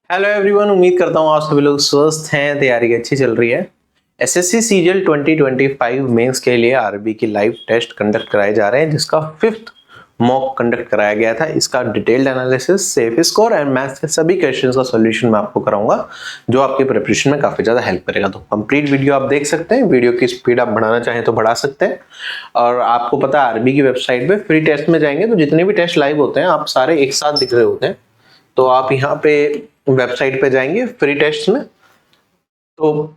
Hello everyone, उम्मीद करता हूँ आप सभी लोग स्वस्थ हैं, तैयारी अच्छी चल रही है। एसएससी सीजीएल 2025 मेंस के लिए आरबी की लाइव टेस्ट कंडक्ट कराए जा रहे हैं, जिसका 5th मॉक कंडक्ट कराया गया था। इसका detailed analysis, safe score and maths के सभी क्वेश्चंस का सॉल्यूशन मैं आपको कराऊंगा, जो आपकी प्रिपरेशन में काफी ज्यादा हेल्प करेगा। तो कंप्लीट वीडियो आप देख सकते हैं। वीडियो की स्पीड आप बढ़ाना चाहें तो बढ़ा सकते हैं। और आपको पता है, आरबी की वेबसाइट पे फ्री टेस्ट में जाएंगे तो जितने भी टेस्ट लाइव होते हैं आप सारे एक साथ दिख रहे होते हैं। तो आप यहाँ पे वेबसाइट पे जाएंगे फ्री टेस्ट में, तो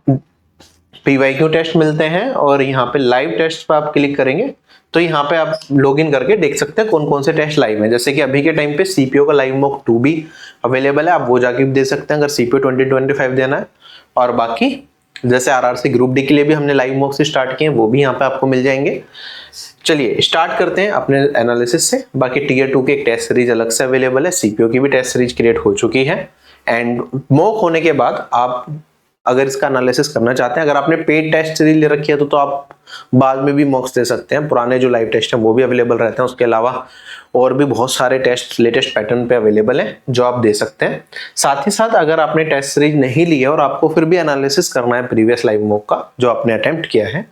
पीवाईक्यू टेस्ट मिलते हैं और यहाँ पे लाइव टेस्ट पे आप क्लिक करेंगे तो यहाँ पे आप लॉगिन करके देख सकते हैं कौन कौन से टेस्ट लाइव हैं। जैसे कि अभी के टाइम पे सीपीओ का लाइव मॉक 2 भी अवेलेबल है, आप वो जाके भी दे सकते हैं अगर सीपीओ 2025 देना है। और बाकी जैसे आरआरसी ग्रुप डी के लिए भी हमने लाइव मॉक से स्टार्ट किए हैं, वो भी यहाँ पे आपको मिल जाएंगे। चलिए स्टार्ट करते हैं अपने एनालिसिस से। बाकी टीयर 2 की एक टेस्ट सीरीज अलग से अवेलेबल है, सीपीओ की भी टेस्ट सीरीज क्रिएट हो चुकी है। एंड मॉक होने के बाद आप अगर इसका एनालिसिस करना चाहते हैं, अगर आपने पेड टेस्ट सीरीज ले रखी है तो आप बाद में भी मॉक्स दे सकते हैं। पुराने जो लाइव टेस्ट हैं वो भी अवेलेबल रहते हैं। उसके अलावा और भी बहुत सारे टेस्ट लेटेस्ट पैटर्न पे अवेलेबल हैं जो आप दे सकते हैं। साथ ही साथ अगर आपने टेस्ट सीरीज नहीं ली है और आपको फिर भी एनालिसिस करना है प्रीवियस लाइव मॉक का जो आपने अटेम्प्ट किया है,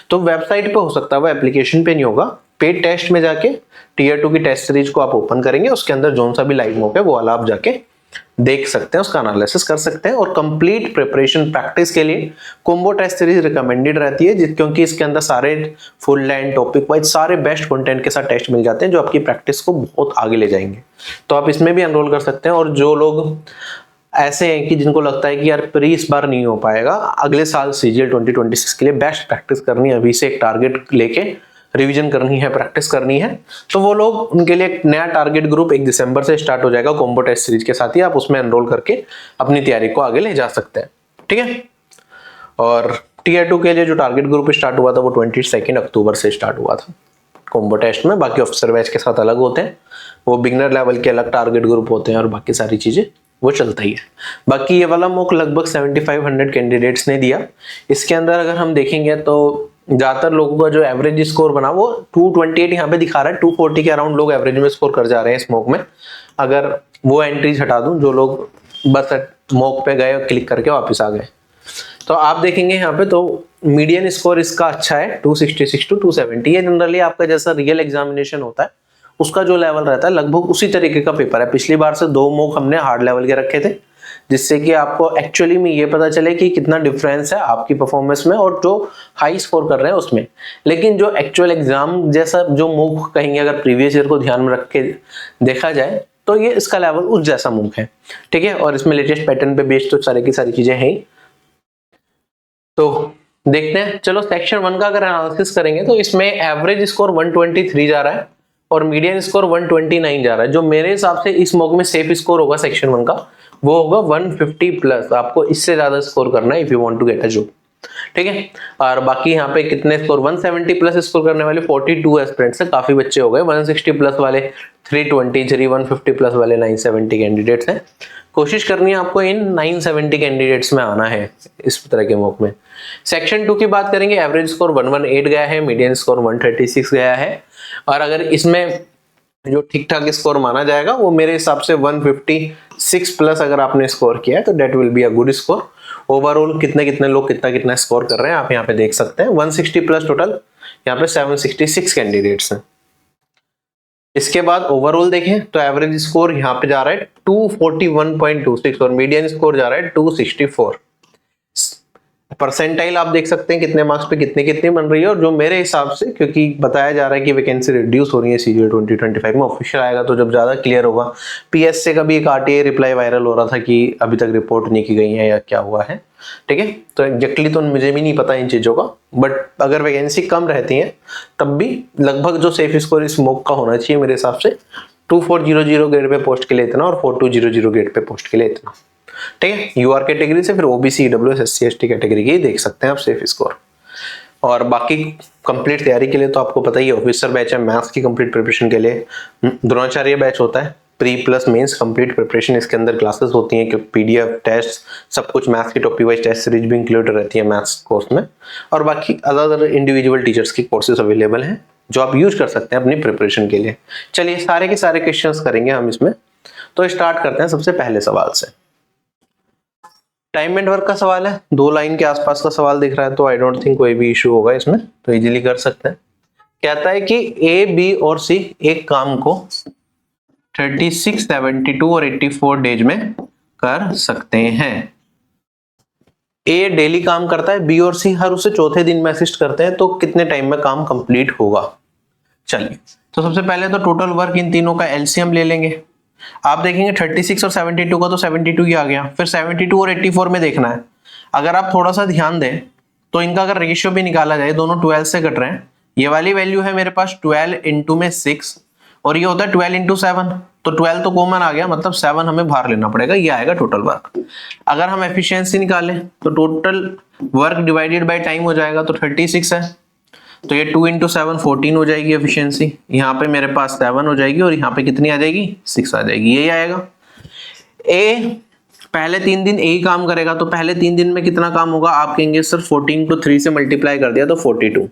तो वेबसाइट पे हो सकता है, वो एप्लीकेशन पे नहीं होगा। पेड टेस्ट में जाके टीयर 2 की टेस्ट सीरीज को आप ओपन करेंगे, उसके अंदर जो सा भी लाइव मॉक है वो वाला आप जाके देख सकते हैं, उसका एनालिसिस कर सकते हैं। और कंप्लीट प्रिपरेशन प्रैक्टिस के लिए कॉम्बो टेस्ट सीरीज रिकमेंडेड रहती है, क्योंकि इसके अंदर सारे फुल लाइन टॉपिक वाइज सारे बेस्ट कंटेंट के साथ टेस्ट मिल जाते हैं जो आपकी प्रैक्टिस को बहुत आगे ले जाएंगे। तो आप इसमें भी एनरोल कर सकते हैं। और जो लोग ऐसे हैं कि जिनको लगता है कि यार प्री इस बार नहीं हो पाएगा, अगले साल सीजीएल 2026 के लिए बेस्ट प्रैक्टिस करनी है, अभी से एक टारगेट लेके रिवीजन करनी है, प्रैक्टिस करनी है, तो वो लोग, उनके लिए एक नया टारगेट ग्रुप 1 दिसंबर से स्टार्ट हो जाएगा कॉम्बो टेस्ट सीरीज के साथ ही। आप उसमें एनरोल करके अपनी तैयारी को आगे ले जा सकते हैं, ठीक है। और टीयर 2 के लिए जो टारगेट ग्रुप स्टार्ट हुआ था वो 22 अक्टूबर से स्टार्ट हुआ था कॉम्बो टेस्ट में। बाकी ऑफिसर बैच के साथ अलग होते हैं, वो बिगनर लेवल के अलग टारगेट ग्रुप होते हैं और बाकी सारी चीजें वो चलता ही है। बाकी ये वाला मॉक लगभग 7500 कैंडिडेट्स ने दिया। इसके अंदर अगर हम देखेंगे तो ज्यादातर लोगों का जो एवरेज स्कोर बना वो 228 यहाँ पे दिखा रहा है। 240 के अराउंड लोग एवरेज में स्कोर कर जा रहे हैं इस मॉक में। अगर वो एंट्रीज हटा दूं, जो लोग बस मॉक पे गए और क्लिक करके वापस आ गए, तो आप देखेंगे यहाँ पे तो मीडियन स्कोर इसका अच्छा है 266 to 270। ये जनरली आपका जैसा रियल एग्जामिनेशन होता है उसका जो लेवल रहता है लगभग उसी तरीके का पेपर है। पिछली बार से 2 मॉक हमने हार्ड लेवल के रखे थे, जिससे कि आपको एक्चुअली में ये पता चले कि कितना डिफरेंस है आपकी परफॉर्मेंस में और जो हाई स्कोर कर रहे हैं उसमें। लेकिन जो एक्चुअल एग्जाम जैसा जो मॉक कहेंगे, अगर प्रीवियस ईयर को ध्यान में रख के देखा जाए तो ये इसका लेवल उस जैसा मॉक है, ठीक है। और इसमें लेटेस्ट पैटर्न पे बेस्ड तो सारी की सारी चीजें हैं। तो देखते हैं, चलो सेक्शन 1 का अगर एनालिसिस करेंगे तो इसमें एवरेज स्कोर 123 जा रहा है और मीडियन स्कोर 129 जा रहा है। जो मेरे हिसाब से इस मॉक में सेफ स्कोर होगा सेक्शन 1 का वो होगा 150 प्लस। आपको इससे ज्यादा स्कोर करना है if you want to get a job, ठीक है। और बाकी यहाँ पे कितने स्कोर, 170 प्लस स्कोर करने वाले 42 एस्पिरेंट्स हैं, काफी बच्चे हो गए। 160 प्लस वाले 323, 150 प्लस वाले 970 कैंडिडेट्स हैं। कोशिश करनी है आपको इन 970 कैंडिडेट्स में आना है इस तरह के मॉक में। सेक्शन 2 की बात करेंगे, एवरेज स्कोर 118 गया है, मीडियन स्कोर 136 गया है। और अगर इसमें जो ठीक ठाक स्कोर माना जाएगा वो मेरे हिसाब से 156 प्लस अगर आपने स्कोर किया है तो that will be a good score. Overall कितने कितने लोग कितना कितना स्कोर कर रहे हैं आप यहाँ पे देख सकते हैं। 160 प्लस टोटल यहाँ पे 766 कैंडिडेट्स हैं। इसके बाद ओवरऑल देखें तो एवरेज स्कोर यहाँ पे जा रहा है 241.26 और मीडियन स्कोर जा रहा है 264। परसेंटाइल आप देख सकते हैं कितने मार्क्स पे कितने कितने बन रही है। और जो मेरे हिसाब से, क्योंकि बताया जा रहा है कि वैकेंसी रिड्यूस हो रही है सीजीएल 2025 में, ऑफिशियल आएगा तो जब ज्यादा क्लियर होगा। पीएससी का भी एक आरटीआई रिप्लाई वायरल हो रहा था कि अभी तक रिपोर्ट नहीं की गई है या क्या हुआ है, ठीक है। तो एग्जैक्टली तो मुझे भी नहीं पता इन चीजों का, बट अगर वैकेंसी कम रहती है तब भी लगभग जो सेफ स्कोर इस मॉक का होना चाहिए मेरे हिसाब से 2400 ग्रेड पे पोस्ट के लिए इतना और 4200 ग्रेड पे पोस्ट के लिए इतना, ठीक है। यूआर कैटेगरी से फिर OBC, EWS, SC, ST category की देख सकते हैं आप सेफ स्कोर। और बाकी कंप्लीट तैयारी के लिए तो आपको पता ही है, ऑफिसर बैच है, मैथ्स की कंप्लीट प्रिपरेशन के लिए द्रोणाचार्य बैच होता है, pre plus mains complete preparation. इसके अंदर क्लासेस होती हैं कि पीडीएफ टेस्ट सब कुछ, मैथ्स की टॉपिक वाइज टेस्ट सीरीज भी इंक्लूड रहती है मैथ्स कोर्स में। और बाकी अलग अलग इंडिविजुअल टीचर्स की कोर्सेज अवेलेबल हैं जो आप यूज कर सकते हैं अपनी प्रिपरेशन के लिए। चलिए सारे के सारे क्वेश्चंस करेंगे हम इसमें। तो स्टार्ट करते हैं सबसे पहले सवाल से। टाइम एंड वर्क का सवाल है, 2 लाइन के आसपास का सवाल दिख रहा है, तो आई डोंट थिंक कोई भी इशू होगा इसमें, तो इजीली कर सकते हैं। कहता है कि ए, बी और सी एक काम को 36, 72 और 84 डेज में कर सकते हैं। ए डेली काम करता है, बी और सी हर उसे चौथे दिन में असिस्ट करते हैं, तो कितने टाइम में काम कंप्लीट होगा। चलिए, तो सबसे पहले तो टोटल वर्क इन तीनों का एलसीएम ले लेंगे। आप देखेंगे 36 और 72 का, तो 72 ही आ गया। फिर 72 और 84 में देखना है। अगर आप थोड़ा सा ध्यान दें तो इनका अगर रेशियो भी निकाला जाए, दोनों 12 से कट रहे हैं। ये वाली वैल्यू है मेरे पास 12 इंटू में 6 और ये होता है 12 इंटू 7, तो 12 तो कॉमन आ गया, मतलब 7 हमें बाहर लेना पड़ेगा, ये आएगा टोटल वर्क। अगर हम एफिशिएंसी निकालें तो total work divided by time हो जाएगा, तो 36 है, तो ये 2 इंटू 7 14 हो जाएगी एफिशिएंसी। यहाँ पे मेरे पास 7 हो जाएगी और यहाँ पे कितनी आ जाएगी, 6 आ जाएगी, यही आएगा। ए पहले 3 दिन ए ही काम करेगा, तो पहले 3 दिन में कितना काम होगा, आप कहेंगे सर 14 को 3 से मल्टीप्लाई कर दिया तो 42।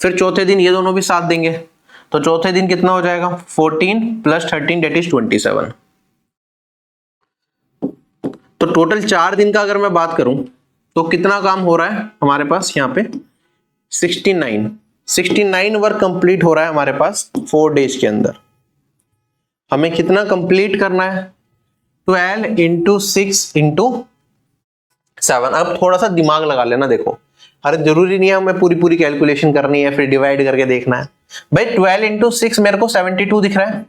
फिर चौथे दिन ये दोनों भी साथ देंगे, तो चौथे दिन कितना हो जाएगा, 14 प्लस 13 डेट इज 27। तो टोटल 4 दिन का अगर मैं बात करूं तो कितना काम हो रहा है हमारे पास यहाँ पे, 69 वर्क कंप्लीट हो रहा है हमारे पास 4 डेज के अंदर। हमें कितना कंप्लीट करना है, 12 इंटू 6 इंटू 7। अब थोड़ा सा दिमाग लगा लेना, देखो अरे जरूरी नहीं है हमें पूरी कैलकुलेशन करनी है फिर डिवाइड करके देखना है। भाई 12 इंटू 6 मेरे को 72 दिख रहा है,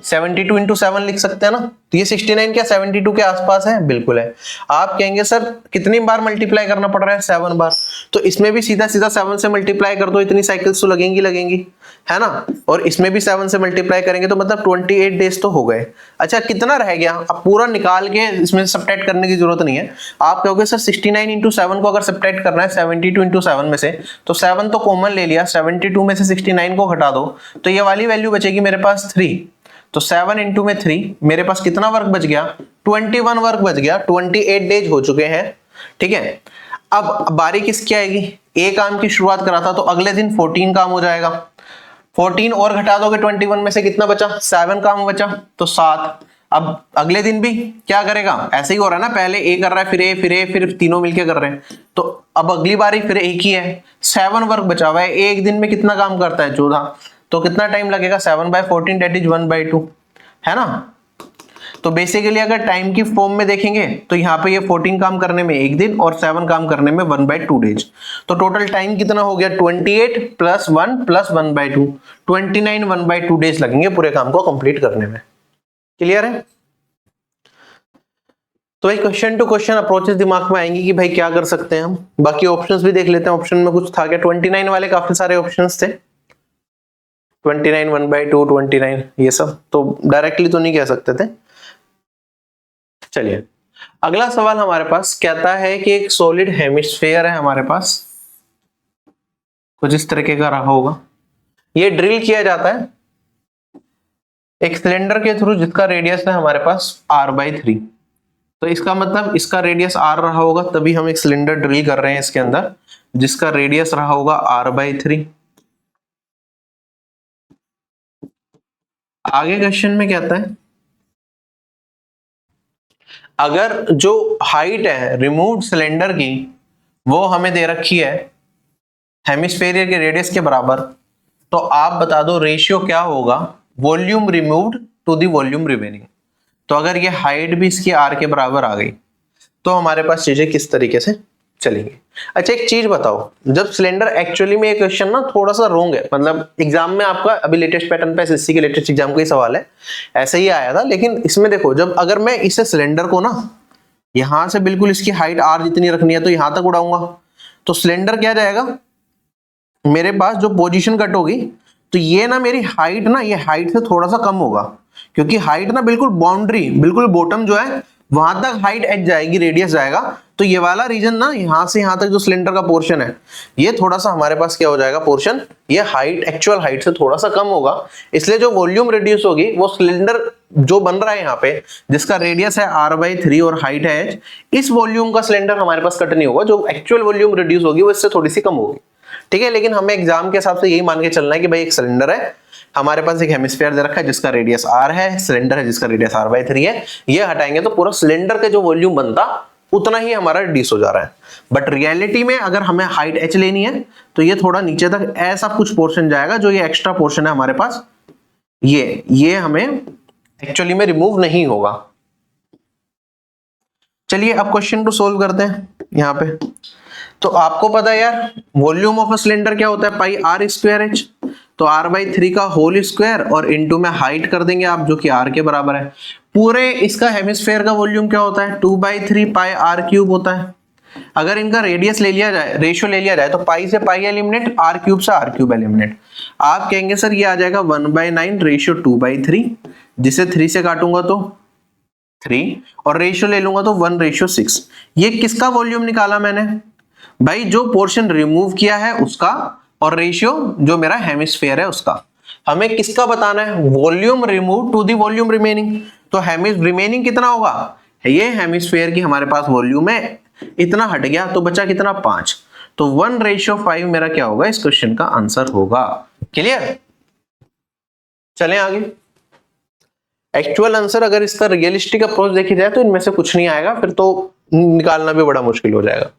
72 इंटू 7 लिख सकते हैं ना, तो ये 69 क्या 72 के आसपास है, बिल्कुल है। आप कहेंगे सर कितनी बार मल्टीप्लाई करना पड़ रहा है, 7 बार, तो इसमें भी सीधा 7 से मल्टीप्लाई कर दो, इतनी साइकिल्स तो लगेंगी है ना, और इसमें भी 7 से मल्टीप्लाई करेंगे तो मतलब 28 डेज तो हो गए। अच्छा कितना रह गया, अब पूरा निकाल के इसमें सब्ट्रैक्ट करने की जरूरत नहीं है। आप कहोगे सर 69 इंटू 7 को अगर सब्ट्रैक्ट करना है 72 इंटू 7 में से, तो 7 तो कॉमन ले लिया, 72 में से 69 को घटा दो तो ये वाली वैल्यू बचेगी मेरे पास 3। तो 7 इंटू में 3 मेरे पास कितना वर्क बच गया, 21 वर्क बच गया, 28 डेज हो चुके हैं। ठीक है, अब बारी किसकी आएगी, ए काम की शुरुआत करा था तो अगले दिन 14 काम हो जाएगा, 14 और घटा दोगे 21 में से कितना बचा, 7 काम बचा, तो 7। अब अगले दिन भी क्या करेगा, ऐसे ही हो रहा है ना, पहले ए कर रहा है फिर ए फिर तीनों मिलके कर रहे हैं, तो अब अगली बारी फिर एक ही है, 7 वर्क बचा हुआ है। एक दिन में कितना काम करता है, 14, तो कितना टाइम लगेगा, 7/14 डेट इज 1/2, है ना। तो बेसिकली अगर टाइम की फॉर्म में देखेंगे तो यहाँ पे ये 14 काम करने में एक दिन और 7 काम करने में 1/2 डेज, तो टोटल टाइम कितना हो गया, 28 प्लस 1 प्लस 1/2, 29 1/2 डेज लगेंगे पूरे काम को कंप्लीट करने में। क्लियर है। तो भाई क्वेश्चन टू क्वेश्चन अप्रोचेस दिमाग में आएंगी कि भाई क्या कर सकते हैं हम। बाकी ऑप्शंस भी देख लेते हैं, ऑप्शन में कुछ था क्या, 29 वाले काफी सारे ऑप्शंस थे, 29 1/2 29, ये सब तो डायरेक्टली तो नहीं कह सकते थे। चलिए अगला सवाल हमारे पास कहता है कि एक सॉलिड हेमिस्फेयर है हमारे पास, कुछ इस तरीके का रहा होगा, ये ड्रिल किया जाता है एक सिलेंडर के थ्रू जिसका रेडियस है हमारे पास r/3। तो इसका मतलब इसका रेडियस r रहा होगा, तभी हम एक सिलेंडर ड्रिल कर रहे हैं इसके अंदर जिसका रेडियस रहा होगा r/3। आगे क्वेश्चन में कहता है अगर जो हाइट है रिमूव्ड सिलेंडर की वो हमें दे रखी है हेमिस्फेयर के रेडियस के बराबर, तो आप बता दो रेशियो क्या होगा volume removed to the volume remaining. तो अगर ये हाइट भी इसकी r के बराबर आ गई तो हमारे पास चीजें किस तरीके से चलेंगे। अच्छा एक चीज बताओ, जब सिलेंडर एक्चुअली में ये क्वेश्चन ना थोड़ा सा रॉन्ग है, मतलब एग्जाम में आपका अभी लेटेस्ट पैटर्न पे एसएससी के लेटेस्ट एग्जाम का ही सवाल है, ऐसे ही आया था, लेकिन इसमें देखो जब अगर मैं इसे सिलेंडर को ना यहां से बिल्कुल इसकी हाइट r जितनी रखनी है तो यहां तक उड़ाऊंगा, तो सिलेंडर क्या जाएगा मेरे पास जो पोजीशन कट होगी, तो ये ना मेरी हाइट ना ये हाइट से थोड़ा सा कम होगा, क्योंकि हाइट ना बिल्कुल बाउंड्री बिल्कुल बॉटम जो है वहां तक हाइट एच जाएगी, रेडियस जाएगा, तो ये वाला रीजन ना यहां से यहां तक जो सिलेंडर का पोर्शन है ये थोड़ा सा हमारे पास क्या हो जाएगा पोर्शन, ये हाइट एक्चुअल हाइट से थोड़ा सा कम होगा, इसलिए जो वॉल्यूम रिड्यूस होगी वो सिलेंडर जो बन रहा है यहाँ पे जिसका रेडियस है r/3 और हाइट है h, इस वॉल्यूम का सिलेंडर हमारे पास कट नहीं होगा, जो एक्चुअल वॉल्यूम रिड्यूस होगी वो इससे थोड़ी सी कम होगी। ठीक है, लेकिन हमें एग्जाम के हिसाब से यही मान के चलना है कि भाई एक सिलेंडर है हमारे पास एक हेमिस्फीयर दे रखा है जिसका रेडियस r है, सिलेंडर है जिसका रेडियस r/3 है, ये हटाएंगे तो पूरा सिलेंडर का जो वॉल्यूम बनता उतना ही हमारा रिड्यूस हो जा रहा है। बट रियलिटी में अगर हमें हाइट h लेनी है तो ये थोड़ा नीचे तक ऐसा कुछ पोर्शन जाएगा, जो ये एक्स्ट्रा पोर्शन है हमारे पास, ये हमें एक्चुअली में रिमूव नहीं होगा। चलिए अब क्वेश्चन को सोल्व करते हैं यहाँ पे। तो आपको पता है यार वॉल्यूम ऑफ अ सिलेंडर क्या होता है, पाई r²h, तो r/3 का होल स्क्वायर और इनटू में हाइट कर देंगे आप, जो कि r के बराबर है। पूरे इसका हेमिस्फीयर का वॉल्यूम क्या होता है, 2/3 पाई r³ होता है। अगर इनका रेडियस ले लिया जाए, रेशियो ले लिया जाए, तो पाई से पाई एलिमिनेट, r³ से r³ एलिमिनेट। आप कहेंगे सर ये आ जाएगा 1/9 रेशियो 2/3, जिसे 3 से काटूंगा तो 3 और रेशियो ले लूंगा तो 1/6। ये किसका वॉल्यूम निकाला मैंने भाई, जो पोर्शन रिमूव किया है उसका, और रेशियो जो मेरा हेमिस्फीयर है उसका। हमें किसका बताना है, volume remove to the volume remaining. तो रिमेनिंग कितना होगा, ये हेमिस्फीयर की हमारे पास वॉल्यूम है, इतना हट गया तो बचा कितना 5, तो 1/5 मेरा क्या होगा, इस क्वेश्चन का आंसर होगा। क्लियर, चलें आगे। एक्चुअल आंसर अगर इसका रियलिस्टिक अप्रोच देखी जाए तो इनमें से कुछ नहीं आएगा, फिर तो निकालना भी बड़ा मुश्किल हो जाएगा।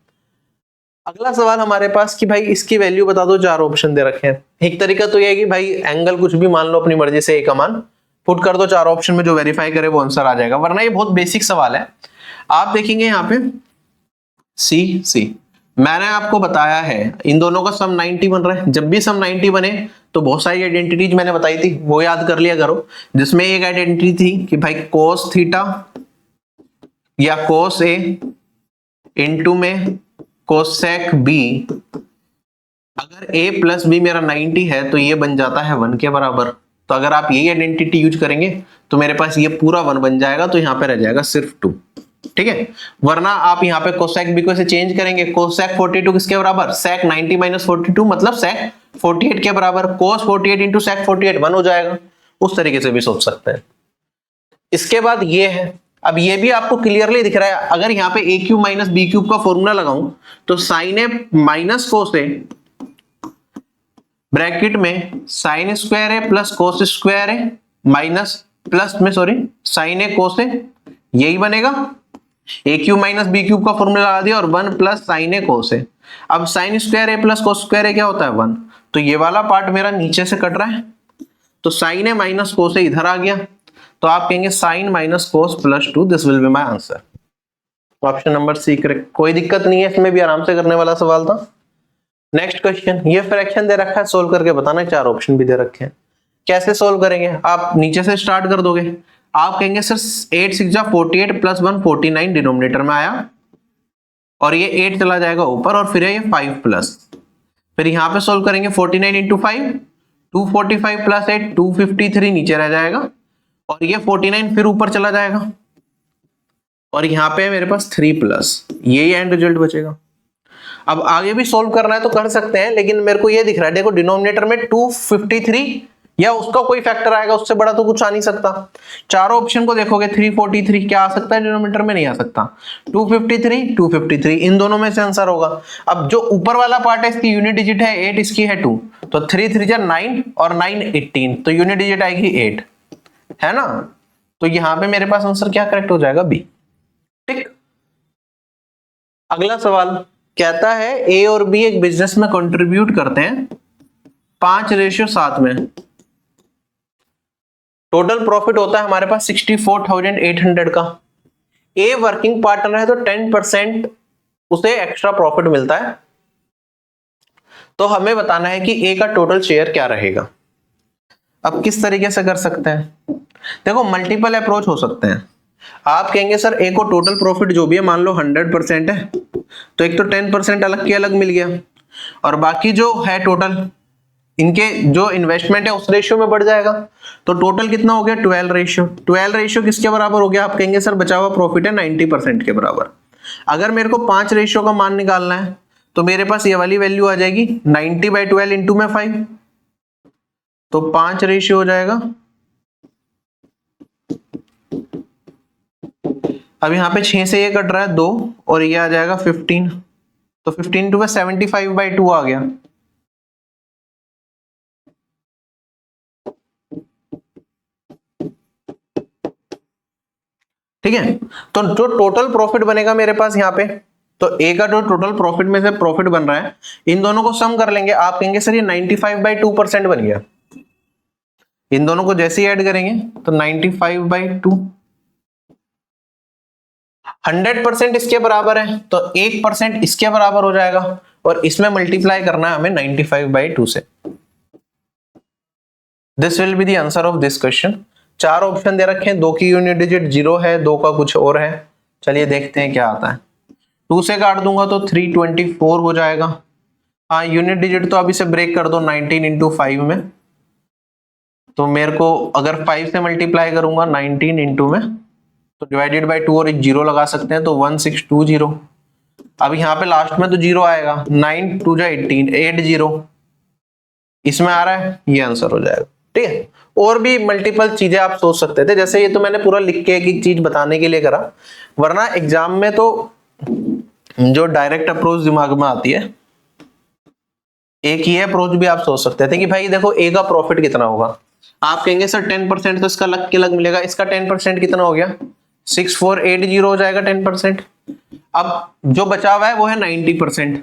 अगला सवाल हमारे पास कि भाई इसकी वैल्यू बता दो, 4 ऑप्शन दे रखे हैं। एक तरीका तो ये है कि भाई एंगल कुछ भी मान लो अपनी मर्जी से, एक मान पुट कर दो, 4 ऑप्शन में जो वेरीफाई करे वो आंसर आ जाएगा, वरना ये बहुत बेसिक सवाल है। आप देखेंगे यहाँ पे सी मैंने आपको बताया है इन दोनों का सम 90 बन रहा है। जब भी सम 90 बने तो बहुत सारी आइडेंटिटीज मैंने बताई थी, वो याद कर लिया करो। जिसमें एक आइडेंटिटी थी कि भाई cos थीटा या cos A इनटू में कोसेक b, अगर a प्लस b मेरा 90 है तो ये बन जाता है 1 के बराबर। तो अगर आप यही आइडेंटिटी यूज करेंगे तो मेरे पास ये पूरा 1 बन जाएगा, तो यहाँ पे रह जाएगा सिर्फ 2। ठीक है, वरना आप यहाँ पे कोसेक b को ऐसे चेंज करेंगे, कोसेक 42 किसके बराबर, सेक 90 माइनस 42 मतलब सेक 48 के बराबर, कोस 48 इंटू सेक 48 1 हो जाएगा। उस तरीके से भी सोच सकते हैं। इसके बाद ये है, अब ये भी आपको क्लियरली दिख रहा है। अगर यहाँ पे a³ माइनस b³ का फॉर्मूला लगाऊं तो sign A minus cos A bracket में साइन स्क्वायर ए प्लस कोस स्क्वायर ए माइनस प्लस में सॉरी साइन ए कोस ए, यही बनेगा। a³ माइनस b³ का फॉर्मूला लगा दिया और 1 प्लस साइन ए कोस ए। अब साइन स्क्वायर ए प्लस कोस स्क्वायर ए क्या होता है 1, तो ये वाला पार्ट मेरा नीचे से कट रहा है, तो साइन ए माइनस कोस ए इधर आ गया, तो आप कहेंगे sine minus cos plus 2, this will be my answer. Option number C correct, कोई दिक्कत नहीं है, इसमें भी आराम से करने वाला सवाल था। नेक्स्ट क्वेश्चन, ये फ्रैक्शन दे रखा है, सोल्व करके बताना। 4 ऑप्शन भी दे रखे हैं, कैसे सोल्व करेंगे, आप नीचे से स्टार्ट कर दोगे। आप कहेंगे सर 8 6 जा 48 प्लस 1 49 डिनोमिनेटर में आया, और ये 8 चला जाएगा ऊपर, और फिर ये 5 प्लस, फिर यहाँ पे सोल्व करेंगे 49 इंटू 5 245 प्लस 8 253 नीचे रह जाएगा, और ये 49 फिर ऊपर चला जाएगा, और यहाँ पे मेरे पास 3 प्लस, यही एंड रिजल्ट बचेगा। अब आगे भी सोल्व करना है तो कर सकते हैं, लेकिन मेरे को ये दिख रहा है, देखो डिनोमिनेटर में 253 या उसका कोई फैक्टर आएगा, उससे बड़ा तो कुछ आ नहीं सकता। चारों ऑप्शन को देखोगे 343 क्या आ सकता है डिनोमिनेटर में, नहीं आ सकता। 253 इन दोनों में से आंसर होगा। अब जो ऊपर वाला पार्ट है इसकी यूनिट डिजिट है 8, इसकी है 2, तो 3 3 जा 9 और 9 18, तो यूनिट डिजिट आएगी 8, है ना। तो यहां पे मेरे पास आंसर क्या करेक्ट हो जाएगा, बी। ठीक, अगला सवाल कहता है ए और बी एक बिजनेस में कंट्रीब्यूट करते हैं 5:7 में। टोटल प्रॉफिट होता है हमारे पास 64,800 का। ए वर्किंग पार्टनर है तो 10% उसे एक्स्ट्रा प्रॉफिट मिलता है। तो हमें बताना है कि ए का टोटल शेयर क्या रहेगा। अब किस तरीके से कर सकते हैं, देखो मल्टीपल अप्रोच हो सकते हैं। आप कहेंगे सर ए को टोटल प्रॉफिट जो भी है मान लो 100% है, तो एक तो 10% अलग के अलग मिल गया, और बाकी जो है टोटल इनके जो इन्वेस्टमेंट है उस रेशियो में बढ़ जाएगा। तो टोटल कितना हो गया 12 रेशियो। 12 रेशियो किसके बराबर हो गया, आप कहेंगे सर बचा हुआ प्रॉफिट है 90% के बराबर। अगर मेरे को 5 रेशियो का मान निकालना है तो मेरे पास ये वाली वैल्यू आ जाएगी 90/12 इंटू में 5, तो 5 रेशियो हो जाएगा। अब यहाँ पे 6 से ये कट रहा है 2, और ये आ जाएगा 15, तो 15 टू 75/2 आ गया। ठीक है। तो जो टोटल प्रॉफिट बनेगा मेरे पास यहाँ पे, तो ए का जो टोटल प्रॉफिट में से प्रॉफिट बन रहा है, इन दोनों को सम कर लेंगे। आप कहेंगे सर ये 95/2% बन गया। इन दोनों को जैसे ही ऐड करेंगे तो 95/2, 100% इसके बराबर है तो 1% इसके बराबर हो जाएगा, और इसमें मल्टीप्लाई करना है हमें 95/2 से। This will be the answer of this question. 4 option दे रखे हैं, 2 की यूनिट डिजिट 0 है, 2 का कुछ और है। चलिए देखते हैं क्या आता है। 2 से काट दूंगा तो 324 हो जाएगा। हाँ, यूनिट डिजिट तो अभी से ब्रेक कर दो 19 इंटू 5 में, तो मेरे को अगर 5 से मल्टीप्लाई करूंगा 19 इंटू में, तो डिवाइडेड बाय 2 और एक 0 लगा सकते हैं, तो 1620। अब यहाँ पे लास्ट में तो 0 आएगा, 9 2 जा 18, 80 इसमें आ रहा है, ये आंसर हो जाएगा। ठीक है, और भी मल्टीपल चीजें आप सोच सकते थे, जैसे ये तो मैंने पूरा लिख के एक चीज बताने के लिए करा, वरना एग्जाम में तो जो डायरेक्ट अप्रोच दिमाग में आती है, एक ही अप्रोच भी आप सोच सकते थे कि भाई देखो ए का प्रॉफिट कितना होगा। आप कहेंगे सर 10%, तो इसका लग के लग मिलेगा, इसका 10% कितना हो गया, 6480 हो जाएगा 10%। अब जो बचा हुआ है वो है 90%।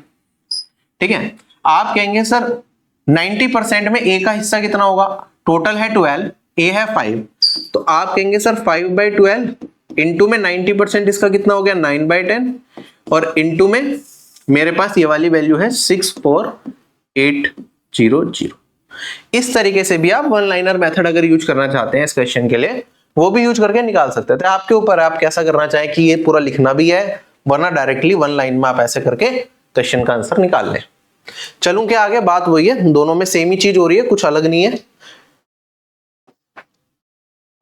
ठीक है, आप कहेंगे सर 90% में ए का हिस्सा कितना होगा, टोटल है 12, ए है 5, तो आप कहेंगे सर 5/12 इंटू में 90% इसका कितना हो गया 9/10, और इंटू में मेरे पास ये वाली वैल्यू है 64800। इस तरीके से भी आप वन लाइनर मेथड अगर यूज करना चाहते हैं इस क्वेश्चन के लिए, वो भी यूज करके निकाल सकते थे। आपके ऊपर आप कैसा करना चाहें कि ये पूरा लिखना भी है, वरना डायरेक्टली वन लाइन में आप ऐसे करके क्वेश्चन का आंसर निकाल लें। चलूं क्या आगे, बात वही है, दोनों में सेम ही चीज हो रही है, कुछ अलग नहीं है।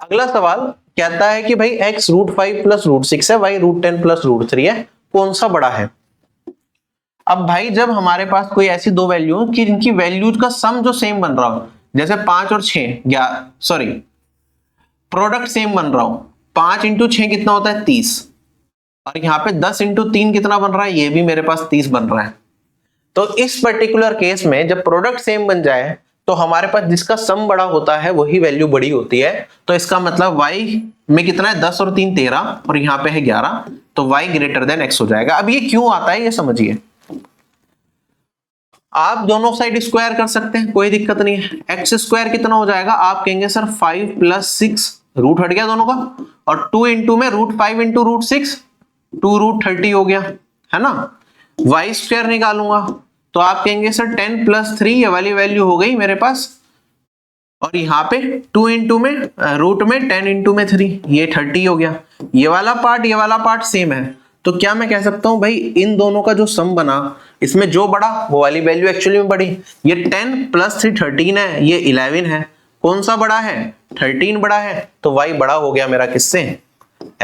अगला सवाल कहता है कि भाई x √5 + √6 है, y √10 + √3 है, कौन सा बड़ा है। अब भाई जब हमारे पास कोई ऐसी दो वैल्यू हो कि जिनकी वैल्यूज का सम जो सेम बन रहा हो, जैसे 5 और 6, प्रोडक्ट सेम बन रहा हो, 5 × 6 कितना होता है 30, और यहाँ पे 10 × 3 कितना बन रहा है, ये भी मेरे पास 30 बन रहा है। तो इस पर्टिकुलर केस में जब प्रोडक्ट सेम बन जाए तो हमारे पास जिसका सम बड़ा होता है वही वैल्यू बड़ी होती है। तो इसका मतलब y में कितना है, 10 और 3 13, और यहाँ पे है 11, तो y > x हो जाएगा। अब ये क्यों आता है ये समझिए। आप दोनों साइड स्क्वायर कर सकते हैं, कोई दिक्कत नहीं है। x² कितना हो जाएगा, आप कहेंगे सर 5 + 6, रूट हट गया दोनों का, और 2 इंटू में √5 × √6, 2√30 हो गया, है ना। y² निकालूंगा तो आप कहेंगे सर 10 + 3, ये वाली वैल्यू हो गई मेरे पास, और यहाँ पे 2 इंटू में रूट में 10 इंटू में 3, ये 30 हो गया। ये वाला पार्ट सेम है, तो क्या मैं कह सकता हूं भाई इन दोनों का जो सम बना, इसमें जो बड़ा वो वाली वैल्यू एक्चुअली में बड़ी। ये 10 + 3 13 है, ये 11 है, कौन सा बड़ा है, 13 बड़ा है, तो y बड़ा हो गया मेरा किससे,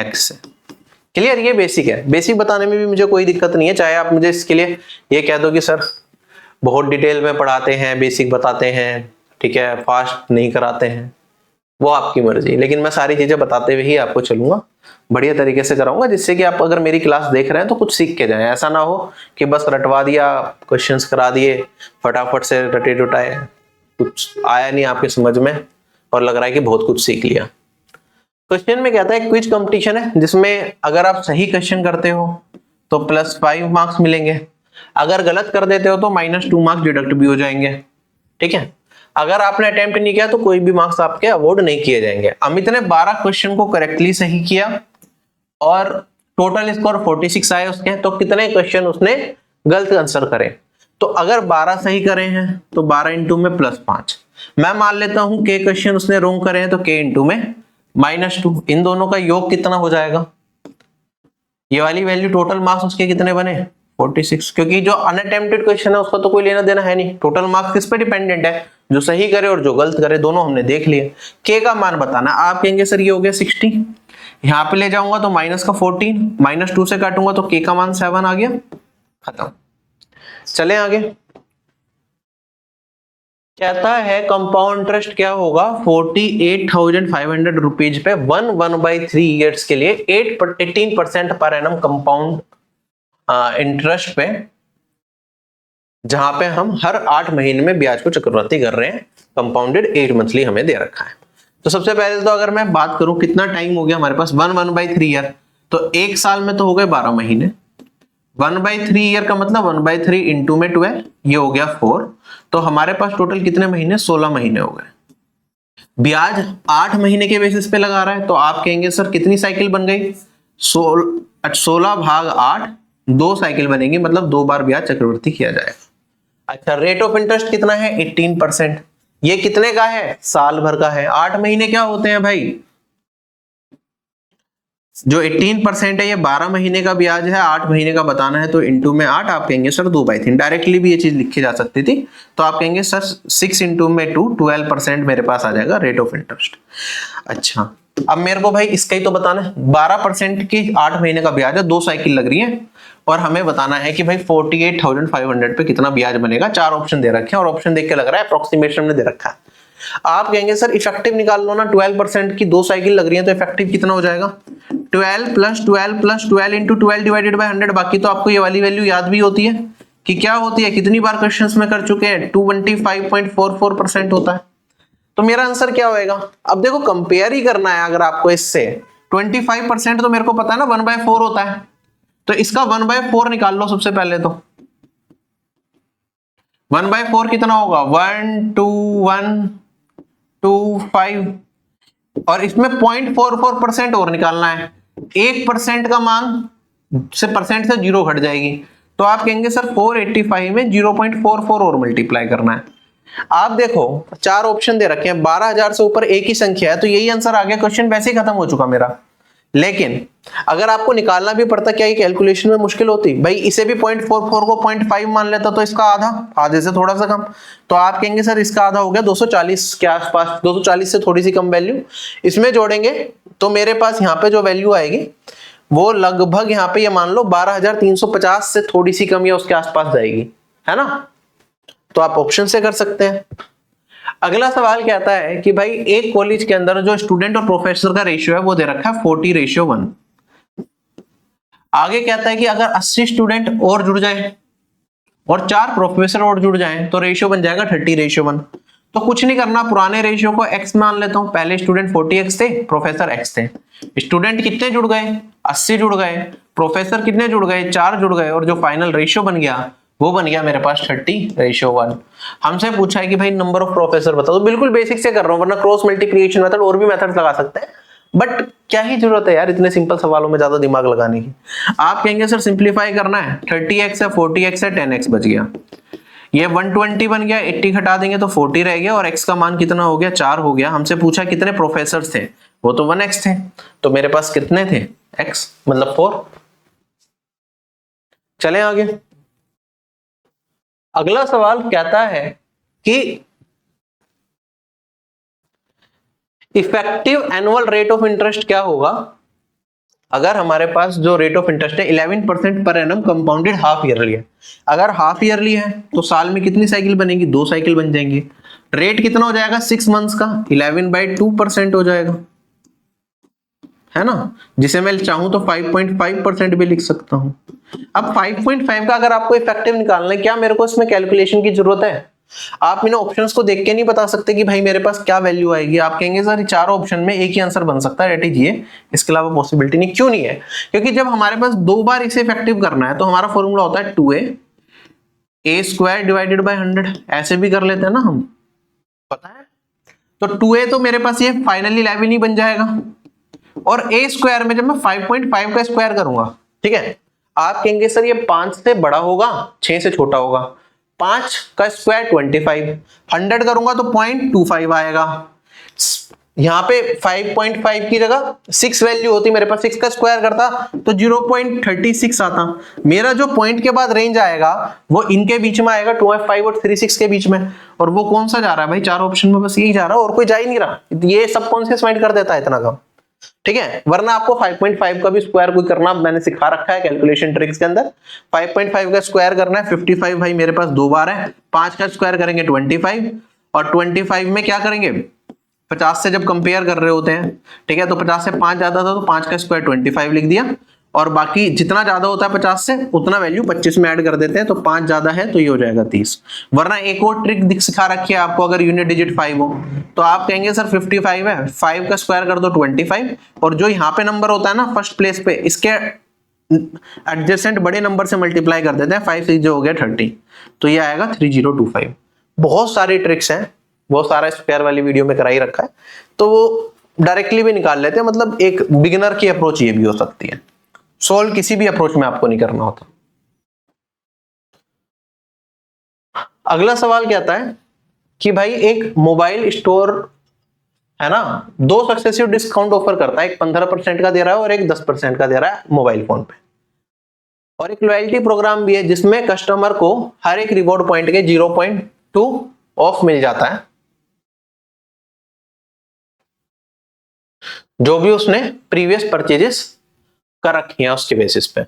x से। क्लियर, ये बेसिक है, बेसिक बताने में भी मुझे कोई दिक्कत नहीं है, चाहे आप मुझे इसके लिए ये कह दो कि सर बहुत डिटेल में पढ़ाते हैं, बेसिक बताते हैं, ठीक है, फास्ट नहीं कराते हैं, वो आपकी मर्जी, लेकिन मैं सारी चीजें बताते हुए ही आपको चलूंगा, बढ़िया तरीके से कराऊंगा, जिससे कि आप अगर मेरी क्लास देख रहे हैं तो कुछ सीख के जाएं। ऐसा ना हो कि बस रटवा दिया, क्वेश्चंस करा दिए, फटाफट से रटे रुटाए, कुछ आया नहीं आपके समझ में और लग रहा है कि बहुत कुछ सीख लिया। क्वेश्चन में कहता है क्विज कंपटीशन है, जिसमें अगर आप सही क्वेश्चन करते हो तो +5 मार्क्स मिलेंगे, अगर गलत कर देते हो तो -2 मार्क्स डिडक्ट भी हो जाएंगे। ठीक है, अगर आपने अटेम्प्ट नहीं किया तो कोई भी मार्क्स आपके अवॉर्ड नहीं किए जाएंगे। अमित ने 12 क्वेश्चन को करेक्टली सही किया और टोटल स्कोर 46 आए उसके, तो कितने क्वेश्चन उसने गलत आंसर करे, तो अगर 12 सही करे हैं तो 12 इंटू में +5, मैं मान लेता हूं के क्वेश्चन उसने रॉन्ग करे हैं तो के इंटू में -2, इन दोनों का योग कितना हो जाएगा, ये वाली वैल्यू टोटल मार्क्स उसके कितने बने 46, क्योंकि जो अनअटेम्प्टेड क्वेश्चन है उसका तो कोई लेना देना है नहीं, टोटल मार्क्स किस पे डिपेंडेंट है, जो सही करे और जो गलत करे, दोनों हमने देख लिए। के का मान बताना, आप कहेंगे सर ये हो गया 60, यहाँ पे ले जाऊंगा तो -14, -2 से काटूंगा तो के का मान 7 आ गया, खत्म। चले आगे, कहता है कंपाउंड इंटरेस्ट क्या होगा 48,500 रुपीज पे 1/3 ईयर्स के लिए 18% पर एनम कंपाउंड इंटरेस्ट पे, जहां पे हम हर 8 महीने में ब्याज को चक्रवृद्धि कर रहे हैं, कंपाउंडेड 8 मंथली हमें दे रखा है। तो सबसे पहले तो अगर मैं बात करूं कितना टाइम हो गया हमारे पास, 1/3 ईयर, तो एक साल में तो हो गए 12 महीने। 1/3 ईयर का मतलब 1/3 इंटू में 12, ये हो गया 4। तो हमारे पास टोटल कितने महीने, 16 महीने हो गए। ब्याज 8 महीने के बेसिस पे लगा रहा है, तो आप कहेंगे सर कितनी साइकिल बन गई, 16/8, 2 साइकिल बनेगी, मतलब 2 बार ब्याज चक्रवृद्धि किया जाएगा। अच्छा, रेट ऑफ इंटरेस्ट कितना है, 18%। ये कितने का है, साल भर का है। 8 महीने क्या होते हैं भाई, जो 18% है ये 12 महीने का ब्याज है, 8 महीने का बताना है, तो इंटू में 8, आप कहेंगे सर 2/3। डायरेक्टली भी ये चीज लिखी जा सकती थी, तो आप कहेंगे सर 6 इंटू में 2, 12% मेरे पास आ जाएगा रेट ऑफ इंटरेस्ट। अच्छा, अब मेरे को भाई इसका ही तो बताना है, 12% की 8 महीने का ब्याज है, 2 साइकिल लग रही है, और हमें बताना है कि भाई 48,500 पे कितना ब्याज बनेगा। 4 ऑप्शन दे रखे हैं, और ऑप्शन देख के लग रहा है अप्रोक्सीमेशन में दे रखा है। आप कहेंगे सर इफेक्टिव निकाल लो ना, 12% की 2 साइकिल लग रही है, तो इफेक्टिव कितना हो जाएगा, 12 + 12 + 12 × 12 डिवाइडेड बाय 100। बाकी तो आपको ये वाली वैल्यू याद भी होती है कि क्या होती है, कितनी बार क्वेश्चंस में कर चुके हैं, 25.44% होता है। तो मेरा आंसर क्या होएगा, अब देखो कंपेयर ही करना है अगर आपको इससे, 25% तो मेरे को पता है ना 1/4 होता है, तो इसका 1/4 निकाल लो सबसे पहले। तो 1/4 कितना होगा, 12125, और इसमें 0.44% और निकालना है। 1% का मान से परसेंट से 0 घट जाएगी, तो आप कहेंगे सर 485 में 0.44 और मल्टीप्लाई करना है। आप देखो 4 ऑप्शन दे रखे हैं, 12,000 से ऊपर एक ही संख्या है, तो यही आंसर आ गया, क्वेश्चन वैसे ही खत्म हो चुका मेरा। लेकिन अगर आपको निकालना भी पड़ता, क्या ये कैलकुलेशन में मुश्किल होती भाई, इसे भी 0.44 को 0.5 मान लेता, तो इसका आधा, आधे से थोड़ा सा कम, तो आप कहेंगे सर इसका आधा हो गया 240 के आसपास, 240 से थोड़ी सी कम वैल्यू इसमें जोड़ेंगे, तो मेरे पास यहाँ पे जो वैल्यू आएगी वो लगभग यहाँ पे ये मान लो 12,350 से थोड़ी सी कम या उसके आसपास जाएगी, है ना। तो आप ऑप्शन से कर सकते हैं। अगला सवाल कहता है कि भाई एक कॉलेज के अंदर जो स्टूडेंट और प्रोफेसर का रेशियो है वो दे रखा है 40:1। आगे कहता है कि अगर 80 स्टूडेंट और जुड़ जाए और 4 प्रोफेसर और जुड़ जाएं तो रेशियो बन जाएगा 30:1। तो कुछ नहीं करना, पुराने रेशियो को x मान लेता हूं। पहले स्टूडेंट 40x थे, प्रोफेसर x थे। स्टूडेंट कितने जुड़ गए, 80 जुड़ गए, प्रोफेसर कितने जुड़ गए, 4 जुड़ गए, और जो फाइनल रेशियो बन गया वो बन गया मेरे पास 30:1। हमसे पूछा है कि भाई नंबर ऑफ प्रोफेसर बताओ, तो बिल्कुल बेसिक से कर रहा हूं, वरना क्रॉस मल्टीप्लिकेशन मेथड और भी मेथड्स लगा सकते हैं, बट क्या ही जरूरत है यार इतने सिंपल सवालों में ज्यादा दिमाग लगाने की। आप कहेंगे सर सिंप्लीफाई करना है, 30x है, 40x है, 10x बच गया, ये 120 बन गया, 80 घटा देंगे तो 40 रह गया, और x का मान कितना हो गया, 4 हो गया। हमसे पूछा कितने प्रोफेसर थे, वो तो 1x थे, तो मेरे पास कितने थे, x मतलब 4। चलें आगे। अगला सवाल कहता है कि effective annual rate of interest क्या होगा अगर हमारे पास जो रेट ऑफ इंटरेस्ट है 11% per annum compounded half yearly है। अगर हाफ ईयरली है तो साल में कितनी साइकिल बनेगी, 2 साइकिल बन जाएंगी। रेट कितना हो जाएगा 6 मंथ्स का, 11/2% हो जाएगा, है ना, जिसे मैं चाहूं तो 5.5% भी लिख सकता हूं। अब 5.5 का अगर आपको इफेक्टिव निकालना है, क्या मेरे को इसमें कैलकुलेशन की जरूरत है? आप इन ऑप्शंस को देख के नहीं बता सकते कि भाई मेरे पास क्या वैल्यू आएगी। आप कहेंगे सर 4 ऑप्शन में एक ही आंसर बन सकता है, दैट इज ये, इसके अलावा पॉसिबिलिटी नहीं। क्यों नहीं है? क्योंकि जब हमारे पास 2 बार इसे इफेक्टिव करना है तो हमारा फॉर्मूला होता है 2a² डिवाइडेड बाय 100। ऐसे भी कर लेते हैं ना हम, पता है। तो 2a तो मेरे पास ये फाइनली 11 ही बन जाएगा, और a² में जब मैं 5.5 का स्क्वायर करूंगा, ठीक है, आप कहेंगे सर ये 5 से बड़ा होगा, 6 से छोटा होगा। 5 का स्क्वायर 25, 100 करूंगा तो 0.25 आएगा। यहाँ पे 5.5 की जगह 6 वैल्यू होती, मेरे पास 6 का स्क्वायर करता तो 0.36 आता। मेरा जो पॉइंट के बाद रेंज आएगा वो इनके बीच में आएगा, 2.5 और 3.6 के बीच में। और वो कौन सा जा रहा है भाई, 4 ऑप्शन में बस यही जा रहा है, और कोई जा ही नहीं रहा। ये सबकॉन्शियस माइंड कर देता है इतना कम, ठीक है। वरना आपको 5.5 का भी स्क्वायर कोई करना मैंने सिखा रखा है कैलकुलेशन ट्रिक्स के अंदर। 5.5 का स्क्वायर करना है, 55 भाई मेरे पास 2 बार है। 5 का स्क्वायर करेंगे 25, और 25 में क्या करेंगे, 50 से जब कंपेयर कर रहे होते हैं, ठीक है, तो 50 से 5 जाता था तो 5 का स्क्वायर 25 लिख दिया, और बाकी जितना ज्यादा होता है 50 से उतना वैल्यू 25 में ऐड कर देते हैं, तो 5 ज्यादा है तो ये हो जाएगा 30। वरना एक और ट्रिक सिखा रखी है आपको, अगर यूनिट डिजिट 5 हो तो आप कहेंगे सर 55 है, 5 का स्क्वायर कर दो 25, और जो यहाँ पे नंबर होता है ना फर्स्ट प्लेस पे, इसके एडजेसेंट बड़े नंबर से मल्टीप्लाई कर देते हैं, 5 6 जो हो गया 30, तो ये आएगा 3025। बहुत सारी ट्रिक्स हैं, बहुत सारा स्क्वायर वाली वीडियो में करा ही रखा है, तो वो डायरेक्टली भी निकाल लेते हैं। मतलब एक बिगिनर की अप्रोच ये भी हो सकती है, सोल्व किसी भी अप्रोच में आपको नहीं करना होता। अगला सवाल क्या आता है कि भाई एक मोबाइल स्टोर है ना, दो सक्सेसिव डिस्काउंट ऑफर करता है, एक 15% का दे रहा है और एक 10% का दे रहा है मोबाइल फोन पे, और एक लॉयल्टी प्रोग्राम भी है जिसमें कस्टमर को हर एक रिवॉर्ड पॉइंट के 0.2 ऑफ मिल जाता है, जो भी उसने प्रीवियस परचेजेस कर रखी है उसके बेसिस पे।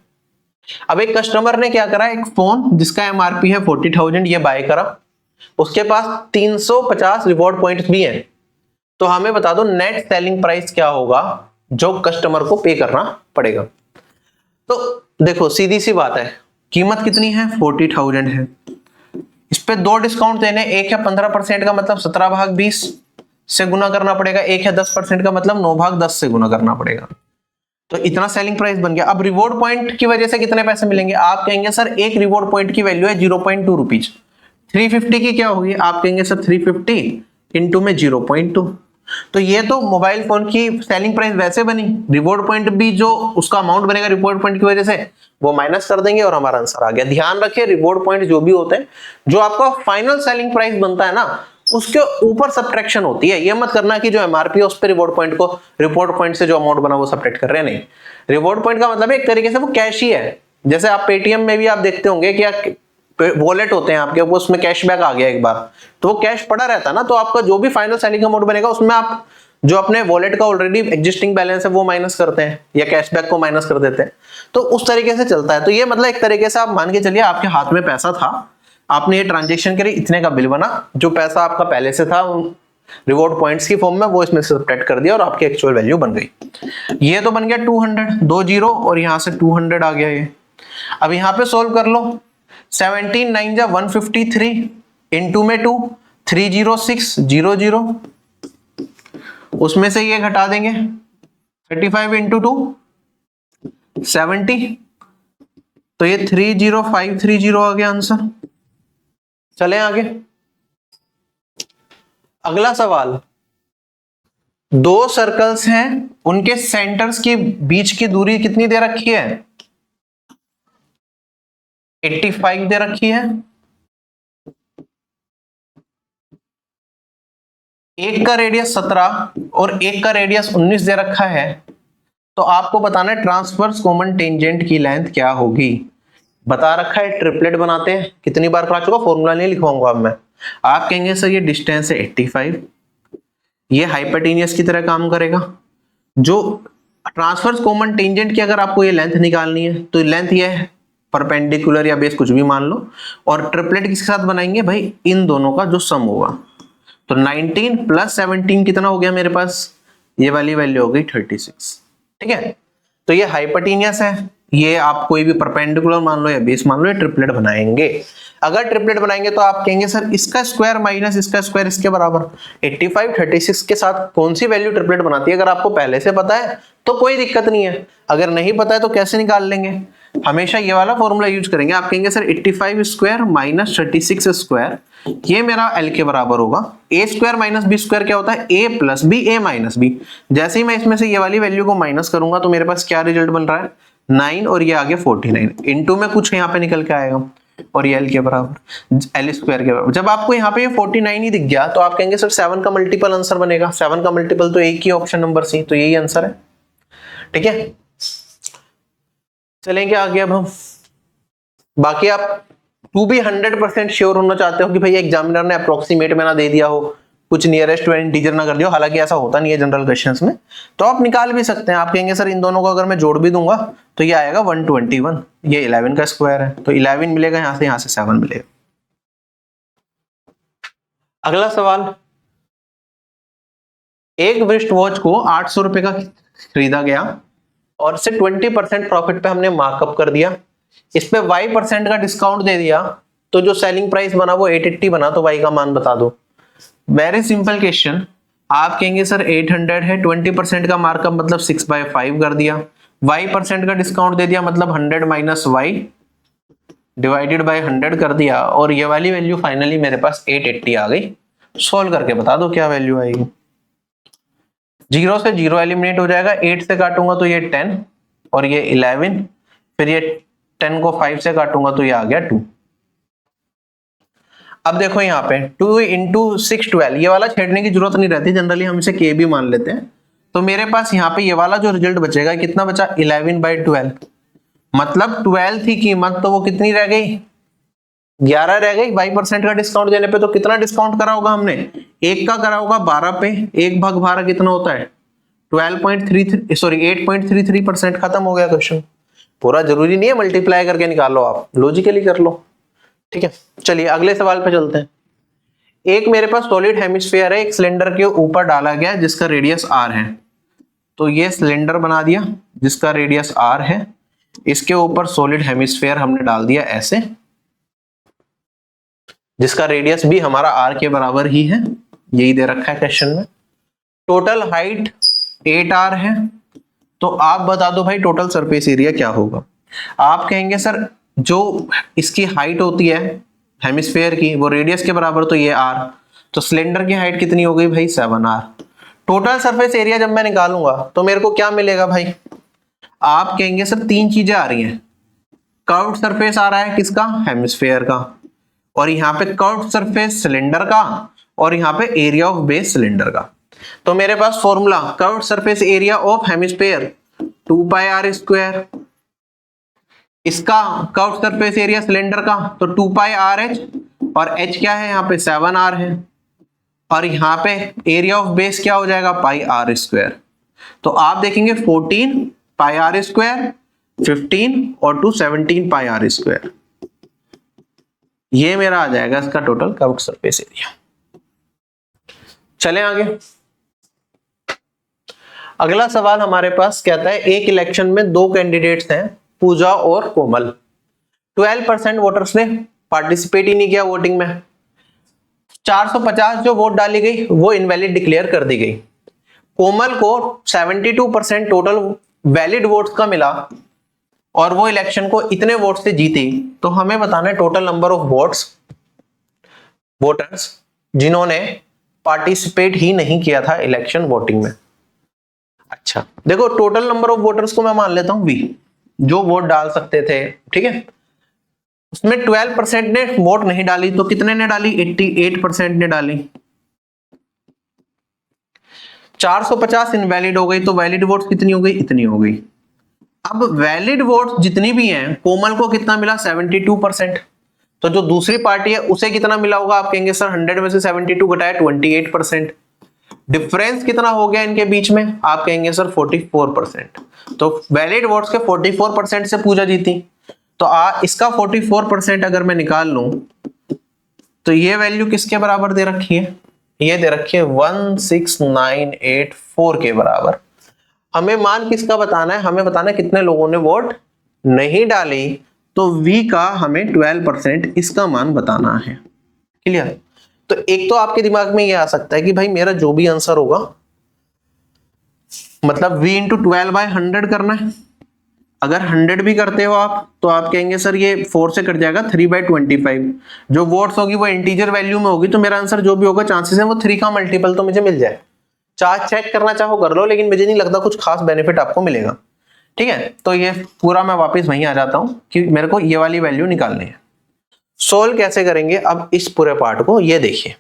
अब एक कस्टमर ने क्या करा, एक फोन जिसका एमआरपी है 40,000 ये बाय करा, उसके पास 350 रिवॉर्ड पॉइंट्स भी हैं, तो हमें बता दो नेट सेलिंग प्राइस क्या होगा जो कस्टमर को पे करना पड़ेगा। तो देखो सीधी सी बात है, कीमत कितनी है 40,000 है, इस पे दो डिस्काउंट देने, एक है 15% का मतलब 17/20 से गुना करना पड़ेगा, एक है 10% का मतलब 9/10 से गुना करना पड़ेगा, तो इतना सेलिंग प्राइस बन गया। अब रिवॉर्ड पॉइंट की वजह से कितने पैसे मिलेंगे, आप कहेंगे सर एक रिवॉर्ड पॉइंट की वैल्यू है 0.2 रुपीज, 350 की क्या होगी, आप कहेंगे सर 350 इंटू में 0.2, तो ये तो मोबाइल फोन की सेलिंग प्राइस वैसे बनी, रिवॉर्ड पॉइंट भी जो उसका अमाउंट बनेगा रिवॉर्ड पॉइंट की वजह से वो माइनस कर देंगे और हमारा आंसर आ गया। ध्यान रखिए रिवॉर्ड पॉइंट जो भी होते हैं, जो आपका फाइनल सेलिंग प्राइस बनता है ना उसके ऊपर सब्ट्रैक्शन होती है, ये मत करना कि जो एमआरपी है उस पर रिवॉर्ड पॉइंट को रिवॉर्ड पॉइंट से जो अमाउंट बना वो सब्ट्रैक्ट कर रहे हैं, नहीं। रिवॉर्ड पॉइंट का मतलब एक तरीके से वो कैश ही है, जैसे आप पेटीएम में भी आप देखते होंगे कि वॉलेट होते हैं आपके, वो उसमें कैशबैक आ गया एक बार तो वो कैश पड़ा रहता है ना, तो आपका जो भी फाइनल सेलिंग अमाउंट बनेगा उसमें आप जो अपने वॉलेट का ऑलरेडी एग्जिस्टिंग बैलेंस है वो माइनस करते हैं या कैशबैक को माइनस कर देते हैं, तो उस तरीके से चलता है। तो ये मतलब एक तरीके से आप मान के चलिए आपके हाथ में पैसा था, आपने ये ट्रांजेक्शन करी, इतने का बिल बना, जो पैसा आपका पहले से था रिवॉर्ड पॉइंट्स की फॉर्म में वो इसमें से सब्ट्रैक्ट कर दिया और आपकी एक्चुअल वैल्यू बन गई। ये तो बन गया 200, 2 जीरो और यहां से 200 आ गया ये। अब यहां पे सोल्व कर लो, 17 9 जा 153 इंटू में 2 30600, उसमें से ये घटा देंगे 35 इंटू 2 70, तो ये 30530 आ गया आंसर। चले आगे, अगला सवाल, दो सर्कल्स हैं उनके सेंटर्स के बीच की दूरी कितनी दे रखी है 85 दे रखी है, एक का रेडियस 17 और एक का रेडियस 19 दे रखा है, तो आपको बताना है ट्रांसवर्स कॉमन टेंजेंट की लेंथ क्या होगी। बता रखा है ट्रिपलेट बनाते हैं, कितनी बार करा चुका, फॉर्मूला नहीं लिखवाऊंगा अब मैं। आप कहेंगे सर ये डिस्टेंस है 85, ये हाइपोटेनियस की तरह काम करेगा, जो ट्रांसवर्स कॉमन टेंजेंट की अगर आपको ये लेंथ निकालनी है तो लेंथ ये है परपेंडिकुलर या बेस कुछ भी मान लो, और ट्रिपलेट किसके साथ बनाएंगे भाई, इन दोनों का जो सम होगा, तो 19 प्लस 17 कितना हो गया मेरे पास, ये वाली वैल्यू हो गई 36, ठीक है। तो ये हाइपोटेनियस है, ये आप कोई भी परपेंडिकुलर मान लो या बेस मान लो, ये ट्रिपलेट बनाएंगे। अगर ट्रिपलेट बनाएंगे तो आप कहेंगे सर इसका स्क्वायर माइनस इसका स्क्वायर इसके बराबर, 85 36 के साथ कौन सी वैल्यू ट्रिपलेट बनाती है, अगर आपको पहले से पता है तो कोई दिक्कत नहीं है, अगर नहीं पता है तो कैसे निकाल लेंगे, हमेशा ये वाला फॉर्मूला यूज करेंगे। आप कहेंगे सर 85 स्क्वायर माइनस 36 स्क्वायर, ये मेरा एल के बराबर होगा, ए स्क्वायर माइनस बी स्क्वायर क्या होता है, ए प्लस बी ए माइनस बी। जैसे ही मैं इसमें से ये वाली वैल्यू को माइनस करूंगा तो मेरे पास क्या रिजल्ट बन रहा है 9 और ये आगे 49, इनटू में कुछ यहाँ पे निकल के आएगा और ये एल के बराबर एल स्क्वायर के बराबर। जब आपको यहाँ पे ये 49 ही दिख गया तो आप कहेंगे सर 7 का मल्टीपल आंसर बनेगा, 7 का मल्टीपल तो एक ही ऑप्शन नंबर सी, तो यही आंसर है, ठीक है। चलेंगे आगे अब हम, बाकी आप टू भी 100% श्योर होना चाहते हो कि भाई एग्जामिनर ने अप्रोक्सीमेट में ना दे दिया हो, कुछ नियरेस्ट टू इंटीजर ना कर दिया हो, हालांकि ऐसा होता नहीं है जनरल क्वेश्चंस में, तो आप निकाल भी सकते हैं। आप कहेंगे सर इन दोनों को अगर मैं जोड़ भी दूंगा तो ये आएगा 121, ये 11 का स्क्वायर है, तो 11 मिलेगा यहाँ से 7 मिलेगा। अगला सवाल, एक वेस्ट वॉच को 800 रुपए का खरीदा गया और से 20% प्रॉफिट पे हमने मार्कअप कर दिया, इस पे y% का डिस्काउंट दे दिया, तो जो सेलिंग प्राइस बना वो 880 बना, तो y का मान बता दो। Very simple question. आप कहेंगे सर 800 है, 20% का मार्कअप मतलब 6/5 कर दिया, y% का डिस्काउंट दे दिया मतलब 100 माइनस y डिवाइडेड बाय 100 कर दिया, और ये वाली वैल्यू फाइनली मेरे पास 880 आ गई। सोल्व करके बता दो क्या वैल्यू आएगी। 0 से 0 एलिमिनेट हो जाएगा, 8 से काटूंगा तो ये 10 और ये 11, फिर ये 10 को 5 से काटूंगा तो ये आ गया 2। अब देखो यहाँ पे 2 इंटू 6 12, ये वाला छेड़ने की जरूरत नहीं रहती, जनरली हम इसे के भी मान लेते हैं। तो मेरे पास यहाँ पे ये वाला जो रिजल्ट बचेगा कितना बचा, 11/12, मतलब 12 थी कीमत तो वो कितनी रह गई, 11 रह गई। y% का डिस्काउंट देने पे तो कितना डिस्काउंट करा होगा हमने, 1 का करा होगा 12 पे, 1/12 कितना होता है 12.33, सॉरी 8.33%। खत्म हो गया क्वेश्चन। पूरा जरूरी नहीं है मल्टीप्लाई करके निकालो, आप लॉजिकली कर लो, ठीक है। चलिए अगले सवाल पे चलते हैं। एक मेरे पास सॉलिड हेमिस्फीयर है, एक सिलेंडर के ऊपर डाला गया जिसका रेडियस r है। तो ये सिलेंडर बना दिया जिसका रेडियस r है, इसके ऊपर सॉलिड हेमिस्फीयर हमने डाल दिया ऐसे, जिसका रेडियस भी हमारा r के बराबर ही है, यही दे रखा है क्वेश्चन में। टोटल हाइट 8r है, तो आप बता दो भाई टोटल सरफेस एरिया क्या होगा। आप कहेंगे सर जो इसकी हाइट होती है हेमिस्फीयर की वो रेडियस के बराबर, तो ये r, तो सिलेंडर की हाइट कितनी हो गई भाई 7r। टोटल सरफेस एरिया जब मैं निकालूंगा तो मेरे को क्या मिलेगा भाई, आप कहेंगे सर तीन चीजें आ रही हैं, कर्व्ड सरफेस आ रहा है किसका, हेमिस्फीयर का, और यहाँ पे कर्व्ड सरफेस सिलेंडर का, और यहाँ पे एरिया ऑफ बेस सिलेंडर का। तो मेरे पास formula curved surface area of hemisphere 2πr², इसका कर्व्ड सरफेस एरिया सिलेंडर का तो 2πrh, और h क्या है यहाँ पे 7r है, और यहाँ पे एरिया ऑफ बेस क्या हो जाएगा πr²। तो आप देखेंगे 14πr², 15 और 2 17πr², ये मेरा आ जाएगा इसका टोटल कर्व्ड सरफेस एरिया। चलें आगे। अगला सवाल हमारे पास कहता है एक इलेक्शन में दो कैंडिडेट्स हैं, पूजा और कोमल। 12% वोटर्स ने पार्टिसिपेट ही नहीं किया वोटिंग में, 450 जो वोट डाली गई वो इनवैलिड डिक्लेयर कर दी गई। कोमल को 72% टोटल वैलिड वोट्स का मिला और वो इलेक्शन को इतने वोट से जीती। तो हमें बताना है टोटल नंबर ऑफ वोटर्स जिन्होंने पार्टिसिपेट ही नहीं किया था इलेक्शन वोटिंग में। अच्छा देखो टोटल नंबर ऑफ वोटर्स को मैं मान लेता हूं v, जो वोट डाल सकते थे, ठीक है। उसमें 12% ने वोट नहीं डाली, तो कितने ने डाली, 88% ने डाली। 450 इनवैलिड हो गई, तो वैलिड वोट कितनी हो गई, इतनी हो गई। अब वैलिड वोट जितनी भी हैं, कोमल को कितना मिला 72%, तो जो दूसरी पार्टी है उसे कितना मिला होगा, आप कहेंगे सर 100 में से 72 घटाया 28%। डिफरेंस कितना हो गया इनके बीच में, आप कहेंगे सर 44%। तो वैलिड वोट्स के 44% से पूजा जीती। तो इसका 44% अगर मैं निकाल लूं तो ये वैल्यू किसके बराबर दे रखी है, ये दे रखी है 16984 के बराबर। हमें मान किसका बताना है, हमें बताना है कितने लोगों ने वोट नहीं डाली, तो v का हमें 12% इसका मान बताना है। क्लियर। तो एक तो आपके दिमाग में ये आ सकता है कि भाई मेरा जो भी आंसर होगा मतलब v इंटू 12/100 करना है। अगर 100 भी करते हो आप तो आप कहेंगे सर ये 4 से कट जाएगा 3/25। जो वोट्स होगी वो इंटीजर वैल्यू में होगी, तो मेरा आंसर जो भी होगा चांसेस है वो 3 का मल्टीपल तो मुझे मिल जाए। चार्ज चेक करना चाहो कर लो, लेकिन मुझे नहीं लगता कुछ खास बेनिफिट आपको मिलेगा। ठीक है, तो ये पूरा मैं वापस वहीं आ जाता हूं कि मेरे को ये वाली वैल्यू निकालनी है। सोल्व कैसे करेंगे अब इस पूरे पार्ट को, ये देखिए।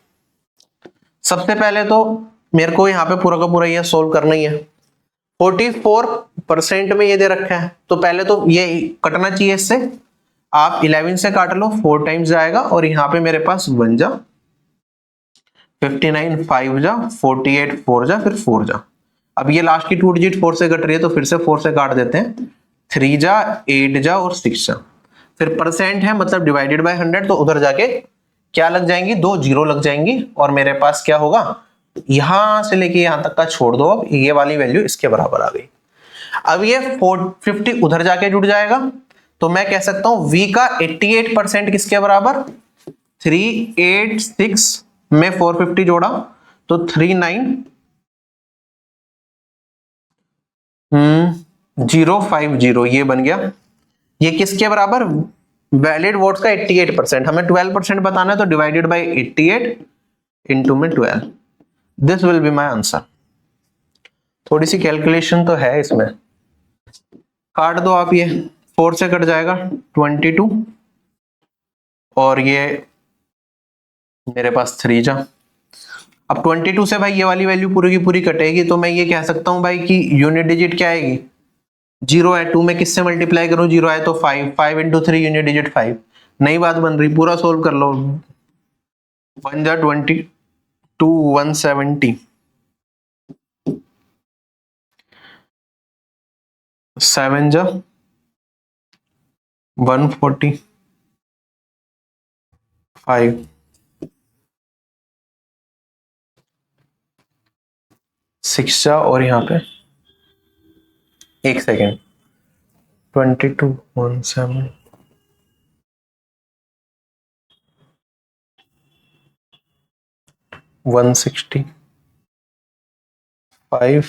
सबसे पहले तो मेरे को यहाँ पे पूरा का पूरा ये सोल्व करना ही है। 44% में ये दे रखा है, तो पहले तो ये कटना चाहिए इससे। आप 11 से काट लो, 4 टाइम्स जाएगा, और यहाँ पे मेरे पास 1 जा 59, 5 जा 48, 4 जा फिर 4 जा। अब ये लास्ट की 2 डिजिट 4 से कट रही है, तो फिर से 4 से काट देते हैं। 3 जा 8 जा और 6 जा, फिर परसेंट है मतलब डिवाइडेड बाय 100, तो उधर जाके क्या लग जाएंगी, 2 जीरो लग जाएंगी, और मेरे पास क्या होगा, यहां से लेके यहां तक का छोड़ दो। अब ये वाली वैल्यू इसके बराबर आ गई। अब ये 50 उधर जाके जुड़ जाएगा, तो मैं कह सकता हूं v का 88% किसके बराबर, 386 में 450 जोड़ा तो 39050 ये बन गया। ये किसके बराबर, वैलिड वोट्स का 88%, हमें 12% बताना है तो डिवाइडेड बाय 88 इंटू में 12, this will be my answer. थोड़ी सी कैलकुलेशन तो है इसमें, काट दो आप, ये 4 से कट जाएगा 22 और ये मेरे पास 3 जा। अब 22 से भाई ये वाली वैल्यू पूरी की पूरी कटेगी, तो मैं ये कह सकता हूं भाई कि यूनिट डिजिट क्या आएगी, 0 है, 2 में किससे मल्टीप्लाई करूं, 0 आए तो 5 इंटू 3 यूनिट डिजिट 5, नई बात बन रही, पूरा सोल्व कर लो। 1 जा 22 170, 7 जा 145, 6 जा और यहाँ पे एक सेकेंड 22 17 160 5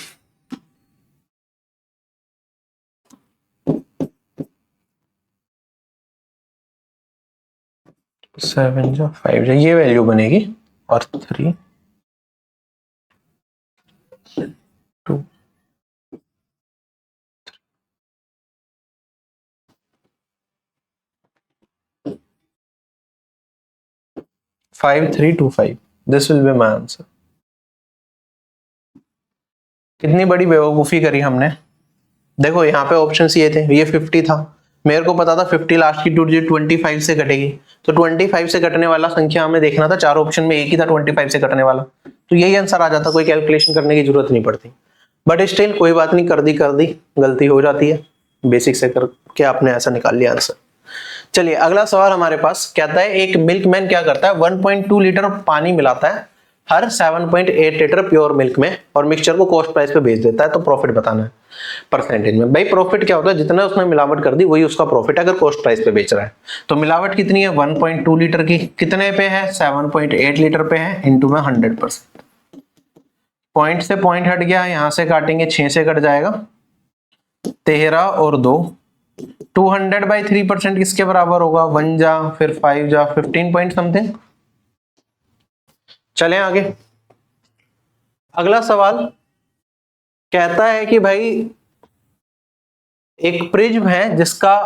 7 जा 5 जा, ये वैल्यू बनेगी और 3 2 5325, this will be my answer. कितनी बड़ी बेवकूफी करी हमने, देखो यहाँ पे ऑप्शन ये थे, ये 50 था, मेरे को पता था 50 लास्ट की टू डिजिट 25 से कटेगी, तो 25 से कटने वाला संख्या हमें देखना था, 4 ऑप्शन में एक ही था 25 से कटने वाला, तो यही आंसर आ जाता, कोई कैलकुलेशन करने की जरूरत नहीं पड़ती। बट स्टिल कोई बात नहीं, कर दी गलती हो जाती है, बेसिक से करके आपने ऐसा निकाल लिया आंसर। चलिए अगला सवाल हमारे पास कहता है, एक मिल्कमैन क्या करता है, 1.2 लीटर पानी मिलाता है हर 7.8 लीटर प्योर मिल्क में और मिक्सचर को कॉस्ट प्राइस पे बेच देता है, तो प्रॉफिट बताना है परसेंटेज में। भाई प्रॉफिट क्या होता है, जितना उसने मिलावट कर दी वही उसका प्रॉफिट है अगर कॉस्ट प्राइस पे बेच रहा है। तो मिलावट कितनी है, 1.2 लीटर की, कितने पे है, 7.8 लीटर पे है, इंटू में 100%। पॉइंट से पॉइंट हट गया, यहां से काटेंगे 6 से कट जाएगा 13 और 2, 200/3% किसके बराबर होगा, 1 जा फिर 5 जा 15 पॉइंट समथिंग। चलें आगे, अगला सवाल कहता है कि भाई एक प्रिज्म है जिसका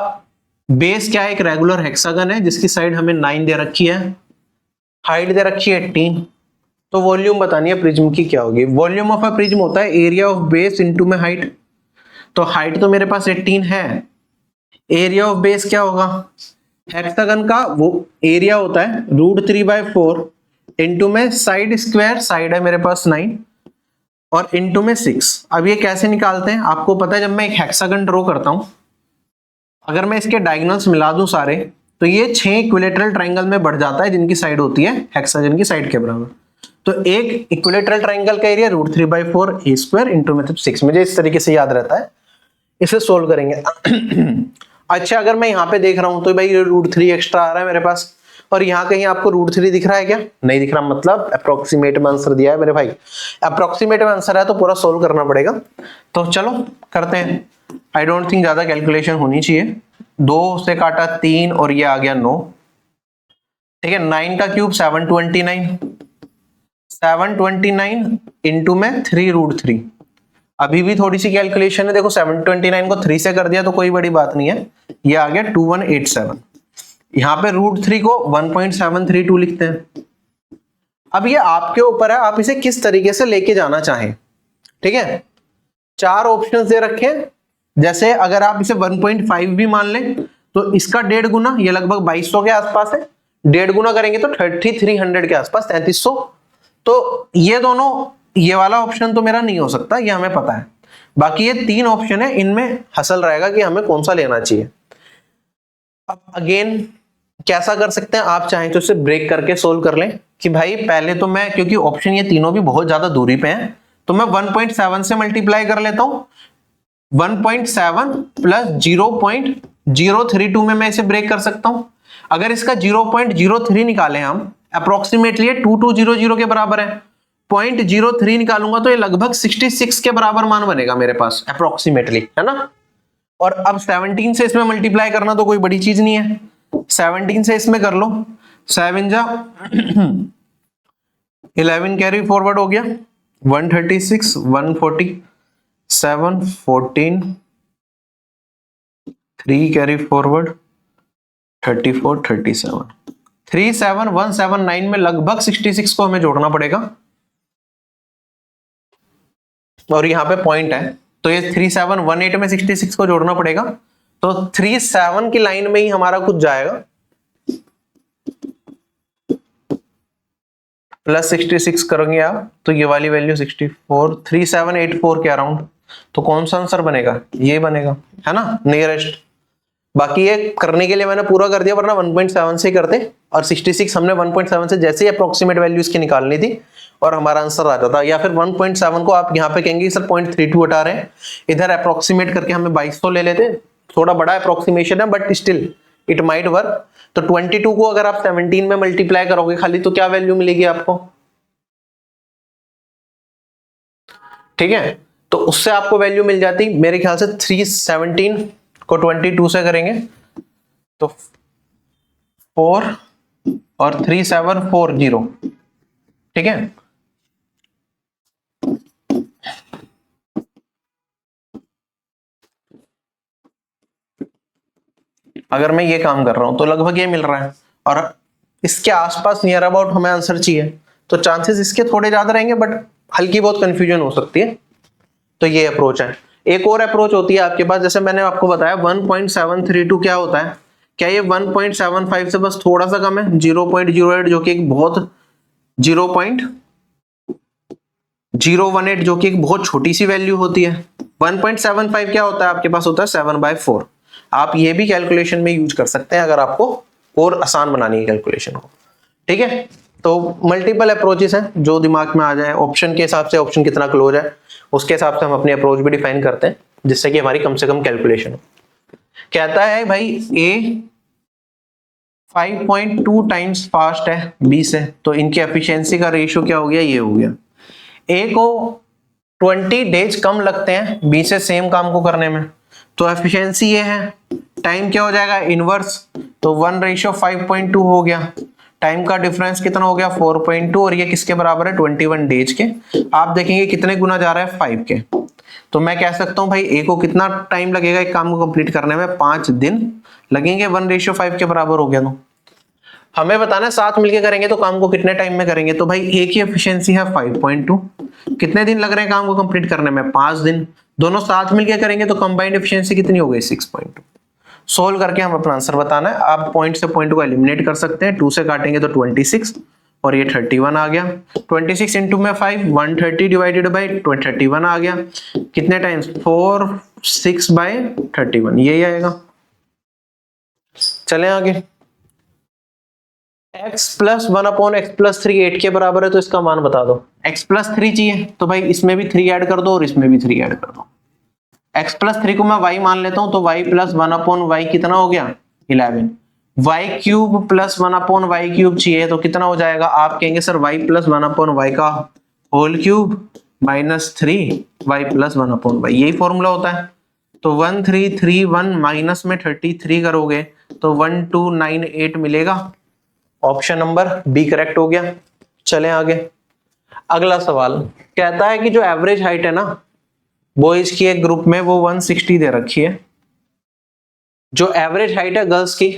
बेस क्या है, एक रेगुलर हेक्सागन है जिसकी साइड हमें 9 दे रखी है, हाइट दे रखी है 18, तो वॉल्यूम बतानी है प्रिज्म की क्या होगी। वॉल्यूम ऑफ अ प्रिज्म होता है एरिया ऑफ बेस इनटू में हाइट, तो हाइट तो मेरे पास 18 है, एरिया ऑफ बेस क्या होगा, हेक्सागन का वो एरिया होता है √3/4 इंटू में साइड स्क्वायर, साइड है मेरे पास 9 और इंटू में 6। अब ये कैसे निकालते हैं, आपको पता है जब मैं एक हेक्सागन ड्रॉ करता हूं, अगर मैं इसके डायगोनल्स मिला दूं सारे, तो ये 6 इक्विलेटरल ट्रायंगल में बढ़ जाता है जिनकी साइड होती है हेक्सागन की साइड के बराबर। तो एक इक्विलेटरल ट्रायंगल का एरिया √3/4 a स्क्वायर इंटू में 6, मुझे इस तरीके से याद रहता है, इसे सोल्व करेंगे। अच्छा अगर मैं यहाँ पे देख रहा हूं तो भाई √3 एक्स्ट्रा आ रहा है मेरे पास, और यहाँ कहीं आपको √3 दिख रहा है क्या, नहीं दिख रहा, मतलब अप्रोक्सीमेट में आंसर दिया है मेरे भाई, अप्रोक्सीमेट में आंसर है तो पूरा सोल्व करना पड़ेगा। तो चलो करते हैं, आई डोंट थिंक ज्यादा कैलकुलेशन होनी चाहिए। 2 से काटा 3 और ये आ गया 9, ठीक है, 9 का क्यूब 729, 729 इंटू में 3√3, अभी भी थोड़ी सी कैलकुलेशन है, देखो 729 को 3 से कर दिया तो कोई बड़ी बात नहीं है, ये आ गया 2187, यहाँ पे √3 को 1.732 लिखते हैं। अब ये आपके ऊपर है, आप इसे किस तरीके से लेके जाना चाहें, ठीक है। 4 ऑप्शंस दे रखे हैं, जैसे अगर आप इसे 1.5 भी मान लें तो इसका 1.5 गुना, ये लगभग 2200 के आसपास है, 1.5 गुना करेंगे तो 3300 के आसपास, 3300। तो ये दोनों, ये वाला ऑप्शन तो मेरा नहीं हो सकता, ये हमें पता है, बाकी ये 3 ऑप्शन है, इनमें हसल रहेगा कि हमें कौन सा लेना चाहिए। अब अगेन कैसा कर सकते हैं, आप चाहें तो इसे ब्रेक करके सोल्व कर लें कि भाई पहले तो मैं, क्योंकि ऑप्शन ये तीनों भी बहुत ज्यादा दूरी पे हैं, तो मैं 1.7 से मल्टीप्लाई कर लेता हूं, 1.7 प्लस 0.032 में मैं इसे ब्रेक कर सकता हूं। अगर इसका 0.03 निकालें हम, अप्रोक्सीमेटली 2200 के बराबर है, 0.03 निकालूंगा तो ये लगभग 66 के बराबर मान बनेगा मेरे पास अप्रोक्सीमेटली, है ना। और अब 17 से इसमें मल्टीप्लाई करना तो कोई बड़ी चीज नहीं है, 17 से इसमें कर लो, 7 जा 11 कैरी फॉरवर्ड हो गया, 136 140 7 14 3 कैरी फॉरवर्ड 34 37 37179 में लगभग 66 को हमें जोड़ना पड़ेगा, और यहां पे पॉइंट है तो ये 3718 में 66 को जोड़ना पड़ेगा, तो 37 की लाइन में ही हमारा कुछ जाएगा, प्लस 66 करेंगे आप तो ये वाली वैल्यू 64 3784 के अराउंड, तो कौन सा आंसर बनेगा, ये बनेगा, है ना, नियरेस्ट। बाकी ये करने के लिए मैंने पूरा कर दिया, वरना 1.7 से करते, और 66 हमने 1.7 से जैसे ही अप्रोक्सीमेट वैल्यू इसकी निकालनी थी और हमारा आंसर आ जाता, या फिर 1.7 को आप यहाँ पे कहेंगे सर 0.32 हटा रहे हैं, इधर अप्रोक्सीमेट करके हमें 2200 ले लेते, थोड़ा बड़ा अप्रोक्सीमेशन है but still it might work. तो 22 को अगर आप 17 में मल्टीप्लाई करोगे खाली तो क्या वैल्यू मिलेगी आपको, ठीक है, तो उससे आपको वैल्यू मिल जाती मेरे ख्याल से 317 को 22 से करेंगे तो 4 और 3740, ठीक है। अगर मैं ये काम कर रहा हूं तो लगभग ये मिल रहा है, और इसके आसपास नियर अबाउट हमें आंसर चाहिए, तो चांसेस इसके थोड़े ज्यादा रहेंगे बट हल्की बहुत कंफ्यूजन हो सकती है। तो ये अप्रोच है। एक और अप्रोच होती है आपके पास, जैसे मैंने आपको बताया 1.732 क्या होता है, क्या ये 1.75 से बस थोड़ा सा कम है, 0.08 जो कि एक बहुत 0.018 जो कि एक बहुत छोटी सी वैल्यू होती है। 1.75 क्या होता है आपके पास, होता है 7/4। आप ये भी कैलकुलेशन में यूज कर सकते हैं अगर आपको और आसान बनानी है कैलकुलेशन को, ठीक है। तो मल्टीपल अप्रोचेस हैं, जो दिमाग में आ जाए, ऑप्शन के हिसाब से ऑप्शन कितना क्लोज है उसके हिसाब से हम अपनी अप्रोच भी डिफाइन करते हैं, जिससे कि हमारी कम से कम कैलकुलेशन हो। कहता है भाई ए 5.2 टाइम्स फास्ट है बी से, तो इनकी एफिशिएंसी का रेशियो क्या हो गया, ये हो गया। ए को 20 डेज कम लगते हैं बी से सेम काम को करने में, तो एफिशिएंसी ये है। टाइम क्या हो जाएगा, इनवर्स, तो 1:5.2 हो गया। टाइम का डिफरेंस कितना हो गया, 4.2, और ये किसके बराबर है, 21 डेज के। आप देखेंगे कितने गुना जा रहा है, 5 के। तो मैं कह सकता हूं भाई ए को कितना टाइम लगेगा एक काम को कंप्लीट करने में, 5 दिन लगेंगे, 1:5 के बराबर हो गया। तो हमें बताना है साथ मिलके करेंगे तो काम को कितने टाइम में करेंगे, तो भाई ए की एफिशिएंसी है 5.2, कितने दिन लग रहे हैं काम को कंप्लीट करने में, 5 दिन। दोनों साथ मिलके करेंगे तो कंबाइंड एफिशिएंसी कितनी हो गई, 6.2। सोल्व करके हम अपना आंसर बताना है। आप पॉइंट से पॉइंट को एलिमिनेट कर सकते हैं, 2 से काटेंगे तो 26 और ये 31 आ गया। 26 इंटू में 5, 130 डिवाइडेड बाई 31 आ गया। कितने टाइम्स, 4 6/31, यही आएगा। चलें आगे। x प्लस 1/x+3 8 के बराबर है, तो इसका मान बता दो। x+3 चाहिए तो भाई इसमें भी 3 ऐड कर दो और इसमें भी 3 ऐड कर दो। x+3 को मैं y मान लेता हूं, तो y प्लस 1/y कितना हो गया, 11। y³ प्लस 1/y³ चाहिए तो कितना हो जाएगा, आप कहेंगे सर y प्लस 1/y का whole cube minus 3y plus 1/y, यही फॉर्मूला होता है। तो 1331 माइनस में 33 करोगे तो 1298 मिलेगा। ऑप्शन नंबर बी करेक्ट हो गया। चलें आगे। अगला सवाल कहता है कि जो एवरेज हाइट है ना बॉयज की एक ग्रुप में, वो 160 दे रखी है। जो एवरेज हाइट है गर्ल्स की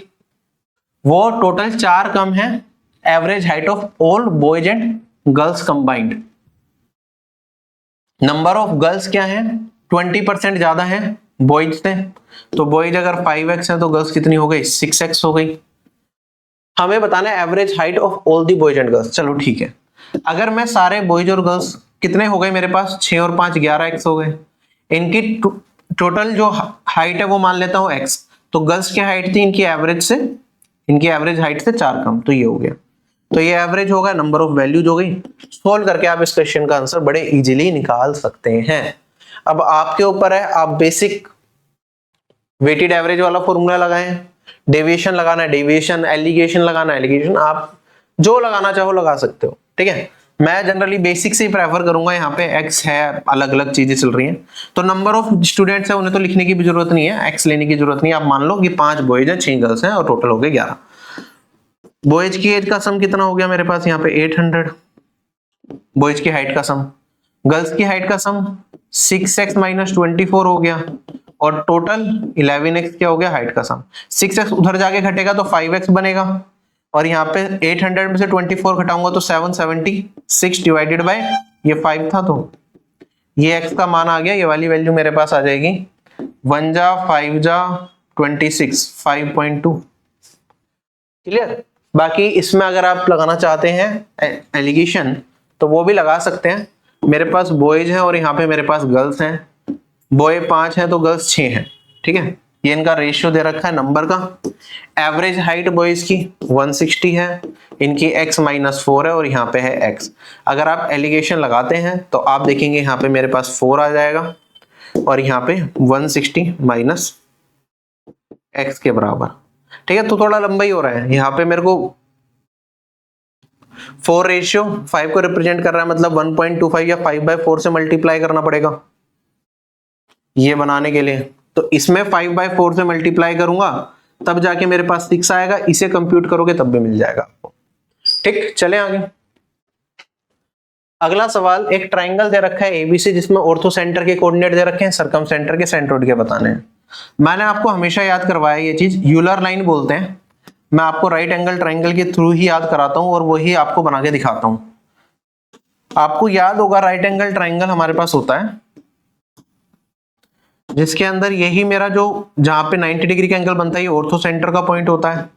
वो टोटल 4 कम है average height of all boys and girls combined. Number of girls क्या है, 20% ज्यादा है बॉयज से, तो बॉयज अगर 5x है तो गर्ल्स कितनी हो गई, 6x हो गई। हमें बताना है average height of all the boys and girls. चलो ठीक है, अगर मैं सारे बॉयज और गर्ल्स कितने हो गए मेरे पास, 6 और 5 11x हो गए। इनकी टोटल जो हाइट है वो मान लेता हूं x, तो गर्ल्स की हाइट थी इनकी एवरेज से, इनकी एवरेज हाइट से 4 कम, तो ये हो गया। तो ये एवरेज होगा, नंबर ऑफ वैल्यूज हो गई। सोल्व करके आप इस क्वेश्चन का आंसर बड़े इजीली निकाल सकते हैं। अब आपके ऊपर है, आप बेसिक वेटेड एवरेज वाला फॉर्मूला लगाएं, डेविएशन लगाना है डेविएशन, एलिगेशन लगाना है एलिगेशन, आप जो लगाना चाहो लगा सकते हो, ठीक है। मैं जनरली बेसिक से ही प्रेफर करूंगा, यहाँ पे एक्स है, अलग अलग चीजें चल रही हैं, तो नंबर ऑफ स्टूडेंट्स है उन्हें तो लिखने की भी जरूरत नहीं है, एक्स लेने की जरूरत नहीं है। आप मान लो कि 5 बॉयज हैं 6 गर्ल्स हैं और टोटल हो गए 11। बॉयज की एज का सम कितना हो गया मेरे पास यहाँ पे 800, बॉयज की हाइट का सम, गर्ल्स की हाइट का सम 6x - 24 हो गया और टोटल 11x क्या हो गया हाइट का सम। 6x उधर जाके घटेगा तो 5x बनेगा और यहाँ पे 800 में से 24 घटाऊंगा तो 776 डिवाइडेड बाय ये 5 था, तो ये x का मान आ गया, ये वाली वैल्यू मेरे पास आ जाएगी 1 जा 5 जा 26 5.2। क्लियर। बाकी इसमें अगर आप लगाना चाहते हैं एलिगेशन तो वो भी लगा सकते हैं। मेरे पास बॉयज हैं और यहाँ पे मेरे पास गर्ल्स हैं, बॉय 5 हैं तो गर्ल्स 6 हैं, ठीक है। ये इनका रेशियो दे रखा है नंबर का। एवरेज हाइट बॉयज की 160 है, इनकी x - 4 है और यहाँ पे है x। अगर आप एलिगेशन लगाते हैं तो आप देखेंगे यहाँ पे मेरे पास 4 आ जाएगा और यहाँ पे 160 माइनस x के बराबर, ठीक है। तो थोड़ा लंबा ही हो रहा है, यहाँ पे मेरे को 4 रेशियो 5 को रिप्रेजेंट कर रहा है, मतलब 1.25 या 5/4 से मल्टीप्लाई करना पड़ेगा ये बनाने के लिए। तो इसमें 5/4 से मल्टीप्लाई करूंगा तब जाके मेरे पास 6 आएगा, इसे कंप्यूट करोगे तब भी मिल जाएगा आपको। ठीक, चले आगे। अगला सवाल, एक ट्राइंगल दे रखा है एबीसी जिसमें ऑर्थो सेंटर के कोऑर्डिनेट दे रखे हैं, सर्कम सेंटर के सेंट्रोइड के बताने हैं। मैंने आपको हमेशा याद करवाया ये चीज, यूलर लाइन बोलते हैं। मैं आपको राइट एंगल ट्राइंगल के थ्रू ही याद कराता हूं और वही आपको बना के दिखाता हूं। आपको याद होगा राइट एंगल ट्राइंगल हमारे पास होता है जिसके अंदर यही मेरा जो जहां पे 90 डिग्री का एंगल बनता है ये ऑर्थो सेंटर का पॉइंट होता है,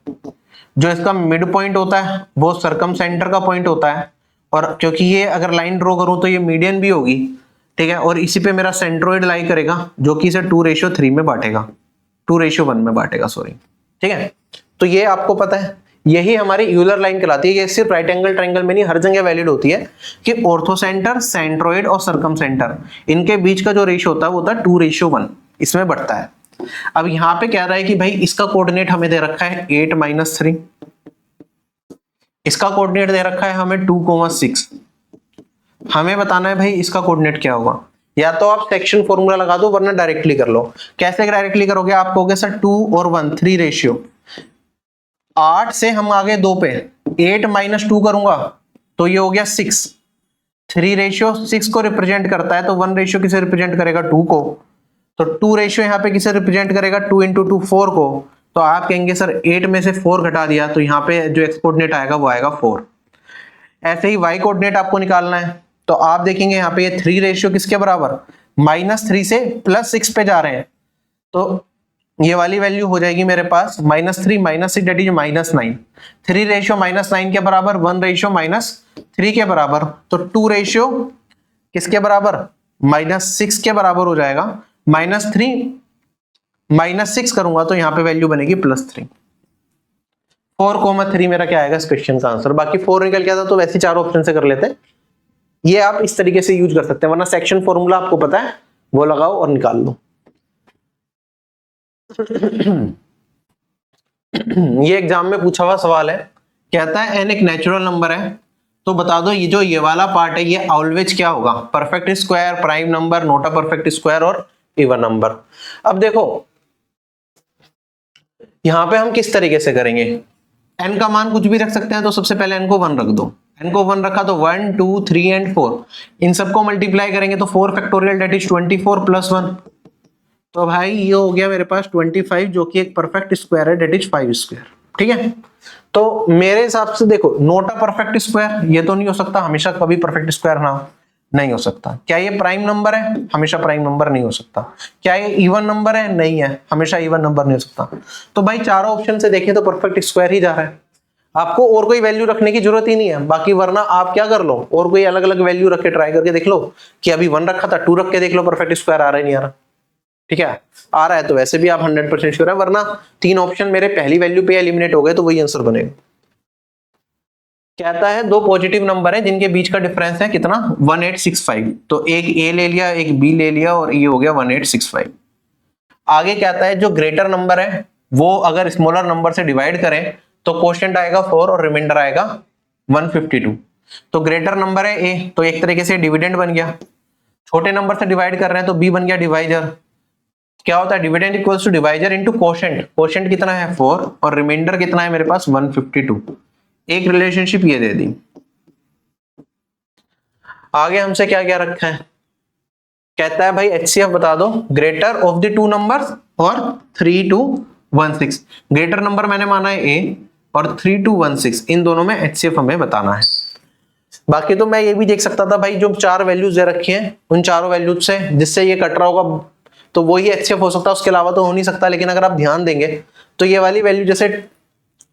जो इसका मिड पॉइंट होता है वो सर्कम सेंटर का पॉइंट होता है, और क्योंकि ये अगर लाइन ड्रॉ करूं तो ये मीडियन भी होगी, ठीक है। और इसी पे मेरा सेंट्रोइड लाई करेगा जो कि इसे 2:3 में बांटेगा, 2:1 में बांटेगा, सॉरी, ठीक है। तो ये आपको पता है, यही हमारी यूलर लाइन कहलाती है। ये सिर्फ राइट एंगल ट्रायंगल में नहीं हर जगह वैलिड होती है कि ऑर्थो सेंटर, सेंट्रोइड और सर्कम सेंटर इनके बीच का जो रेशियो होता है वो होता है 2:1, इसमें बढ़ता है। अब यहां पे कह रहा है कि भाई इसका कोऑर्डिनेट हमें दे रखा है 8 - 3, इसका कोऑर्डिनेट दे रखा है हमें 2,6। हमें बताना है भाई इसका कोऑर्डिनेट क्या होगा। या तो आप सेक्शन फॉर्मूला लगा दो वरना डायरेक्टली कर लो। कैसे डायरेक्टली करोगे, आप कहोगे सर 2 और 1 3 रेशियो, 8 से हम आगे 2 पे 8 - 2 करूंगा तो ये हो गया 6। 3 रेशियो 6 को रिप्रेजेंट करता है तो 1 रेशियो किसे रिप्रेजेंट करेगा 2 को, तो 2 रेशियो यहाँ पे किसे रिप्रेजेंट करेगा 2 × 2 4 को। तो आप कहेंगे सर 8 में से 4 घटा दिया तो यहाँ पे जो एक्स कोऑर्डिनेट आएगा वो आएगा 4। ऐसे ही वाई कोऑर्डिनेट आपको निकालना है तो आप देखेंगे यहाँ पे ये 3 रेशियो किसके बराबर, -3 से +6 पे जा रहे हैं, तो ये वाली वैल्यू हो जाएगी मेरे पास -3 - 6 दैट इज -9। 3 रेशियो -9 के बराबर, 1 रेशियो -3 के बराबर, तो 2 रेशियो किसके बराबर -6 के बराबर हो जाएगा। -3 -6 करूंगा तो यहाँ पे वैल्यू बनेगी +3। 4,3 मेरा क्या आएगा इस क्वेश्चन का आंसर। बाकी 4 निकल गया था तो वैसे 4 ऑप्शन से कर लेते हैं। ये आप इस तरीके से यूज कर सकते हैं, वरना सेक्शन फॉर्मूला आपको पता है वो लगाओ और निकाल लो। ये एग्जाम में पूछा हुआ सवाल है, कहता है n एक नेचुरल नंबर है तो बता दो ये जो ये वाला पार्ट है ये ऑलवेज क्या होगा, perfect square, prime number, not a perfect square और इवन नंबर। अब देखो यहां पे हम किस तरीके से करेंगे, n का मान कुछ भी रख सकते हैं तो सबसे पहले n को 1 रख दो। n को 1 रखा तो 1 2 3 एंड 4, इन सबको मल्टीप्लाई करेंगे तो 4 फैक्टोरियल दैट इज 24 + 1, तो भाई ये हो गया मेरे पास 25 जो कि एक परफेक्ट स्क्वायर है दैट इज 5 स्क्वायर, ठीक है। तो मेरे हिसाब से देखो नॉट अ परफेक्ट स्क्वायर ये तो नहीं हो सकता, हमेशा कभी परफेक्ट स्क्वायर ना हो, नहीं हो सकता। क्या ये प्राइम नंबर है, हमेशा प्राइम नंबर नहीं हो सकता। क्या ये इवन नंबर है, नहीं है, हमेशा इवन नंबर नहीं हो सकता। तो भाई चारों ऑप्शन से देखें तो परफेक्ट स्क्वायर ही जा रहा है, आपको और कोई वैल्यू रखने की जरूरत ही नहीं है। बाकी वरना आप क्या कर लो और कोई अलग अलग वैल्यू रख के ट्राई करके देख लो कि अभी 1 रखा था 2 रख के देख लो परफेक्ट स्क्वायर आ रहा है नहीं आ रहा, ठीक है। आ रहा है तो वैसे भी आप 100% श्योर है, वरना 3 ऑप्शन मेरे पहली वैल्यू पे एलिमिनेट हो गए तो वही आंसर बनेगा। कहता है दो पॉजिटिव नंबर है जिनके बीच का डिफरेंस है कितना 1865, तो एक ए ले लिया एक बी ले लिया और ये हो गया 1865। आगे कहता है जो ग्रेटर नंबर है वो अगर स्मॉलर नंबर से डिवाइड करें तो क्वोशिएंट आएगा 4 और रिमाइंडर आएगा 152। तो ग्रेटर नंबर है ए, तो एक तरीके से डिविडेंड बन गया। छोटे नंबर से डिवाइड कर रहे हैं तो बी बन गया डिवाइजर। क्या होता है dividend equals to divisor into quotient. Quotient कितना है 4 और रिमाइंडर कितना है मेरे पास 152। एक रिलेशनशिप ये दे दी। आगे हमसे क्या क्या रखा है, कहता है भाई एचसीएफ बता दो greater of the two numbers और 3 to 16। ग्रेटर नंबर मैंने माना है ए और 3 to 16 इन दोनों में एचसीएफ हमें बताना है। बाकी तो मैं ये भी देख सकता था भाई जो चार वैल्यूज दे रखी हैं उन चारों वैल्यूज से जिससे ये कट रहा होगा तो वही एचसीएफ हो सकता है, उसके अलावा तो हो नहीं सकता। लेकिन अगर आप ध्यान देंगे तो ये वाली वैल्यू जैसे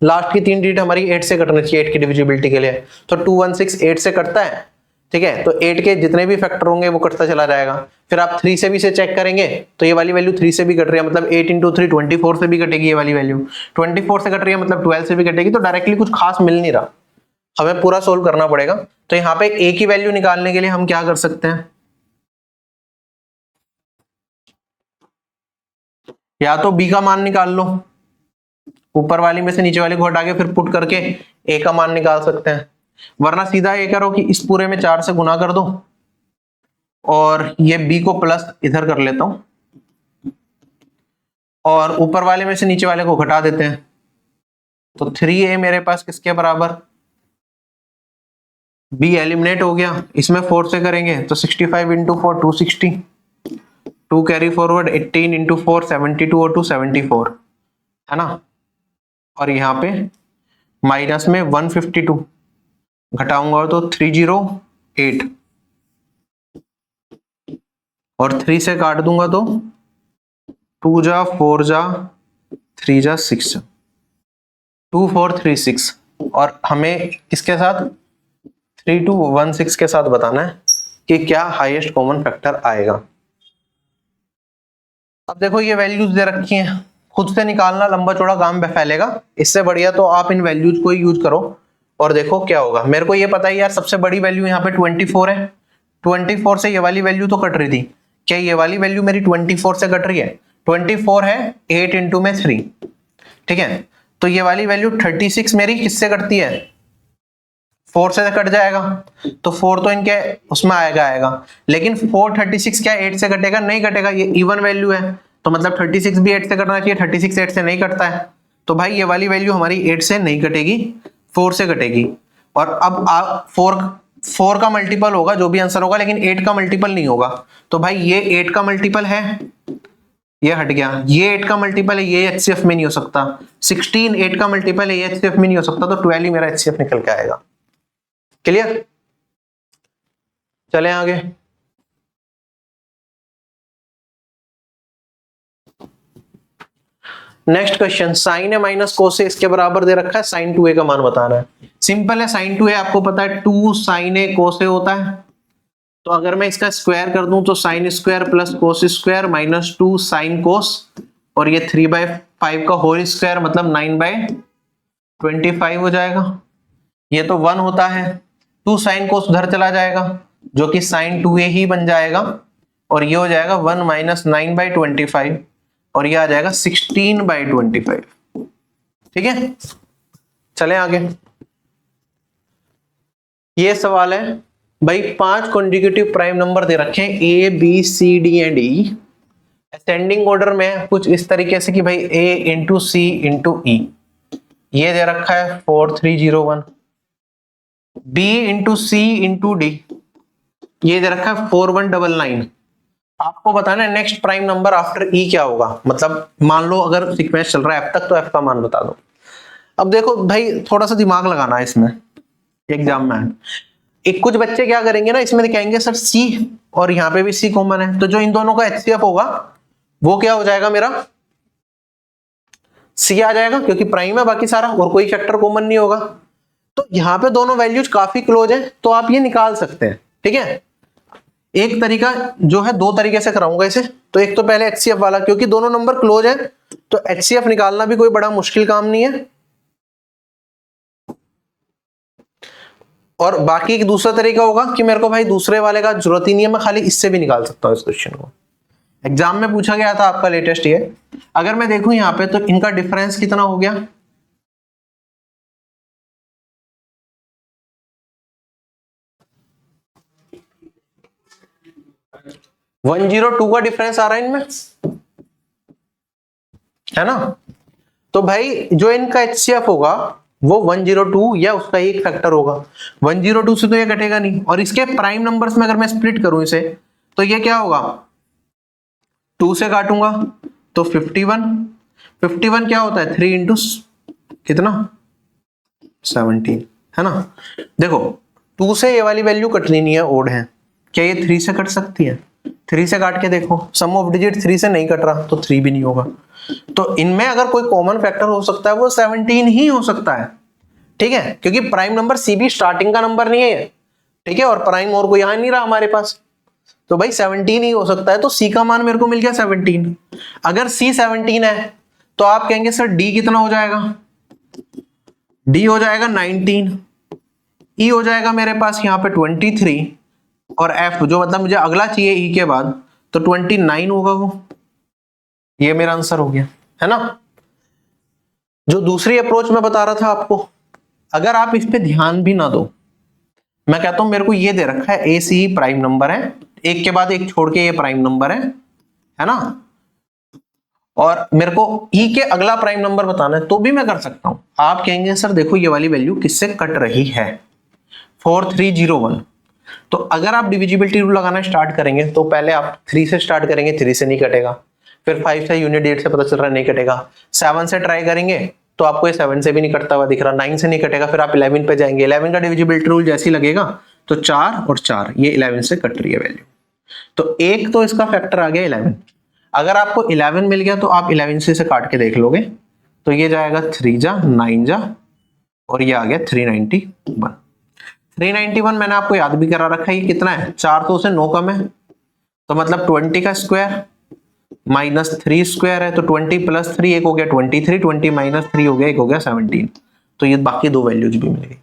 लास्ट की 3 डिजिट हमारी 8 से कटनी चाहिए 8 की डिविजिबिलिटी के लिए, तो 216 8 से कटता है, ठीक है। तो 8 के जितने भी फैक्टर होंगे वो कटता चला जाएगा। फिर आप 3 से भी से चेक करेंगे तो ये वाली वैल्यू 3 से भी कट रही है, मतलब 8 into 3 24 से भी कटेगी ये वाली वैल्यू, 24 से कट रही है मतलब 12 से भी कटेगी। तो डायरेक्टली कुछ खास मिल नहीं रहा, हमें पूरा सोल्व करना पड़ेगा। तो यहाँ पे ए की वैल्यू निकालने के लिए हम क्या कर सकते हैं, या तो बी का मान निकाल लो, ऊपर वाली में से नीचे वाले को हटा के फिर पुट करके ए का मान निकाल सकते हैं, वरना सीधा ये करो कि इस पूरे में 4 से गुना कर दो और ये बी को प्लस इधर कर लेता हूं और ऊपर वाले में से नीचे वाले को घटा देते हैं। तो 3a मेरे पास किसके बराबर, बी एलिमिनेट हो गया, इसमें 4 से करेंगे तो 65 into 4 260, 2 कैरी फॉरवर्ड 18 into 4 72 और 2 74 है ना। और यहाँ पे माइनस में 152 घटाऊंगा तो 308 और 3 से काट दूंगा तो 2 जा 4 जा 3 जा 6 2436। और हमें किसके साथ 3216 के साथ बताना है कि क्या हाईएस्ट कॉमन फैक्टर आएगा। अब देखो ये वैल्यूज दे रखी हैं, खुद से निकालना लंबा चौड़ा काम फैलेगा, इससे बढ़िया तो आप इन वैल्यूज को ही यूज करो और देखो क्या होगा। मेरे को ये पता है यार सबसे बड़ी वैल्यू यहाँ पे 24 है, 24 से ये वाली वैल्यू तो कट रही थी, क्या ये वाली वैल्यू मेरी 24 से कट रही है, 24 है 8 इंटू में 3, ठीक है। तो ये वाली वैल्यू 36 मेरी किससे कटती है 4 से कट जाएगा, तो 4 तो इनके उसमें आएगा लेकिन 436 क्या 8 से कटेगा, नहीं कटेगा, ये इवन वैल्यू है तो मतलब 36 भी 8 से कटना चाहिए, 36 8 से नहीं कटता है। तो भाई ये वाली वैल्यू हमारी 8 से नहीं कटेगी 4 से कटेगी। और अब 4 का मल्टीपल होगा जो भी आंसर होगा, लेकिन 8 का मल्टीपल नहीं होगा। तो भाई ये 8 का मल्टीपल है, ये हट गया, ये 8 का मल्टीपल है, ये एचसीएफ में नहीं हो सकता, 16 8 का मल्टीपल है, ये एचसीएफ में नहीं हो सकता, तो 12 ही मेरा एचसीएफ निकल के आएगा। क्लियर, चलें आगे। नेक्स्ट क्वेश्चन, साइन ए माइनस कोस ए इसके बराबर दे रखा है, साइन 2a का मान बताना है। सिंपल है, साइन 2a आपको पता है 2 साइन ए कोस ए होता है, तो अगर मैं इसका स्क्वायर कर दूं तो sine square plus cos square minus 2 sine cos और ये 3/5 का होल स्क्वायर मतलब 9/25 हो जाएगा। ये तो 1 होता है, 2 साइन कोस उधर चला जाएगा जो कि साइन 2a ही बन जाएगा और ये हो जाएगा 1 माइनस 9/25 और ये आ जाएगा 16/25, ठीक है। चले आगे। ये सवाल है भाई 5 कॉन्जिक्यूटिव प्राइम नंबर दे रखे हैं A B C D and E, ascending order में कुछ इस तरीके से कि भाई A into C into E, ये दे रखा है 4301, B into C into D ये दे रखा है 4199। आपको बताना है नेक्स्ट प्राइम नंबर आफ्टर ई क्या होगा, मतलब मान लो अगर सीक्वेंस चल रहा है एफ तक तो एफ का मान बता दो। अब देखो भाई थोड़ा सा दिमाग लगाना है इसमें एग्जाम में। एक कुछ बच्चे क्या करेंगे ना, इसमें कहेंगे सर सी और यहाँ पे भी सी कॉमन है, तो जो इन दोनों का एचसीएफ होगा वो क्या हो जाएगा मेरा सी आ जाएगा क्योंकि प्राइम है बाकी सारा और कोई फैक्टर कॉमन नहीं होगा। तो यहाँ पे दोनों वैल्यूज काफी क्लोज है तो आप ये निकाल सकते हैं, ठीक है। एक तरीका जो है, दो तरीके से कराऊंगा इसे, तो एक तो पहले एचसीएफ वाला, क्योंकि दोनों नंबर क्लोज है तो एचसीएफ निकालना भी कोई बड़ा मुश्किल काम नहीं है। और बाकी एक दूसरा तरीका होगा कि मेरे को भाई दूसरे वाले का जरूरत ही नहीं है, मैं खाली इससे भी निकाल सकता हूँ इस क्वेश्चन को। एग्जाम में पूछा गया था आपका लेटेस्ट ये। अगर मैं देखूं यहाँ पे तो इनका डिफरेंस कितना हो गया, वन 102 का डिफरेंस आ रहा है इनमें, है ना। तो भाई जो इनका HCF होगा वो 102 या उसका एक फैक्टर होगा। 102 से तो ये घटेगा नहीं, और इसके प्राइम नंबर्स में अगर मैं स्प्लिट करूं इसे तो ये क्या होगा, 2 से काटूंगा तो 51। 51 क्या होता है 3 इंटू कितना 17, है ना। देखो 2 से ये वाली वैल्यू कटनी नहीं है, ओड है, क्या ये 3 से कट सकती है? 3 से काट के देखो, सम ऑफ डिजिट 3 से नहीं कट रहा तो 3 भी नहीं होगा। तो इनमें अगर कोई कॉमन फैक्टर हो सकता है वो 17 ही हो सकता है, ठीक है, क्योंकि प्राइम नंबर सी भी स्टार्टिंग का नंबर नहीं है, ठीक है, और प्राइम और कोई आ नहीं रहा हमारे पास, तो भाई 17 ही हो सकता है। तो सी का मान मेरे को मिल गया 17। अगर सी 17 है तो आप कहेंगे सर डी कितना हो जाएगा, डी हो जाएगा 19, ई हो जाएगा मेरे पास यहाँ पे 23, और एफ जो मतलब मुझे अगला चाहिए ई के बाद तो 29 होगा वो। ये मेरा आंसर हो गया, है ना। जो दूसरी अप्रोच मैं बता रहा था आपको, अगर आप इस पे ध्यान भी ना दो, मैं कहता हूं मेरे को ये दे रखा है ए सी प्राइम नंबर है, एक के बाद एक छोड़ के ये प्राइम नंबर है ना, और मेरे को ई के अगला प्राइम नंबर बताना है, तो भी मैं कर सकता हूं। आप कहेंगे सर देखो ये वाली वैल्यू किससे कट रही है, 4301। तो अगर आप डिविजिबिलिटी रूल लगाना स्टार्ट करेंगे तो पहले आप 3 से स्टार्ट करेंगे, 3 से नहीं कटेगा, फिर 5 से, यूनिट 8 से पता चल रहा है नहीं कटेगा, 7 से ट्राई करेंगे तो आपको ये 7 से भी नहीं कटता हुआ दिख रहा, 9 से नहीं कटेगा, फिर आप 11 पे जाएंगे, 11 का डिविजिबिलिटी रूल जैसे ही लगेगा तो 4 और 4 ये 11 से कट रही है वैल्यू, तो एक तो इसका फैक्टर आ गया 11। अगर आपको 11 मिल गया तो आप 11 से काट के देख लोगे तो ये जाएगा 3 जा 9 जा, और ये आ गया 391। 391 मैंने आपको याद भी करा रखा है, ये कितना है, 4 तो उसे 9 कम है, तो मतलब 20 का स्क्वायर माइनस 3 स्क्वायर है, तो 20 प्लस 3 एक हो गया 23, 20 माइनस 3 हो गया एक हो गया 17। तो ये बाकी दो वैल्यूज भी मिल गई,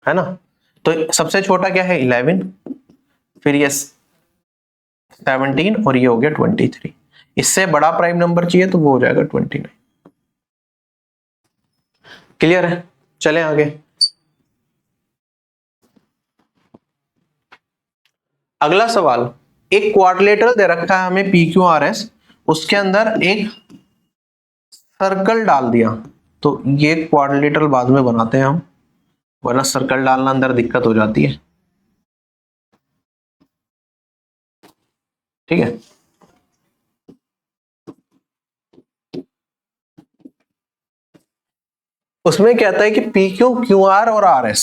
है ना। तो सबसे छोटा क्या है 11, फिर ये 17 और ये हो गया 23। इससे बड़ा प्राइम नंबर चाहिए तो वो हो जाएगा 29। क्लियर है, चलें आगे। अगला सवाल, एक क्वाड्रिलेटरल दे रखा है हमें PQRS, उसके अंदर एक सर्कल डाल दिया, तो ये क्वाड्रिलेटरल बाद में बनाते हैं हम, वरना सर्कल डालना अंदर दिक्कत हो जाती है, ठीक है। उसमें कहता है कि PQ QR और RS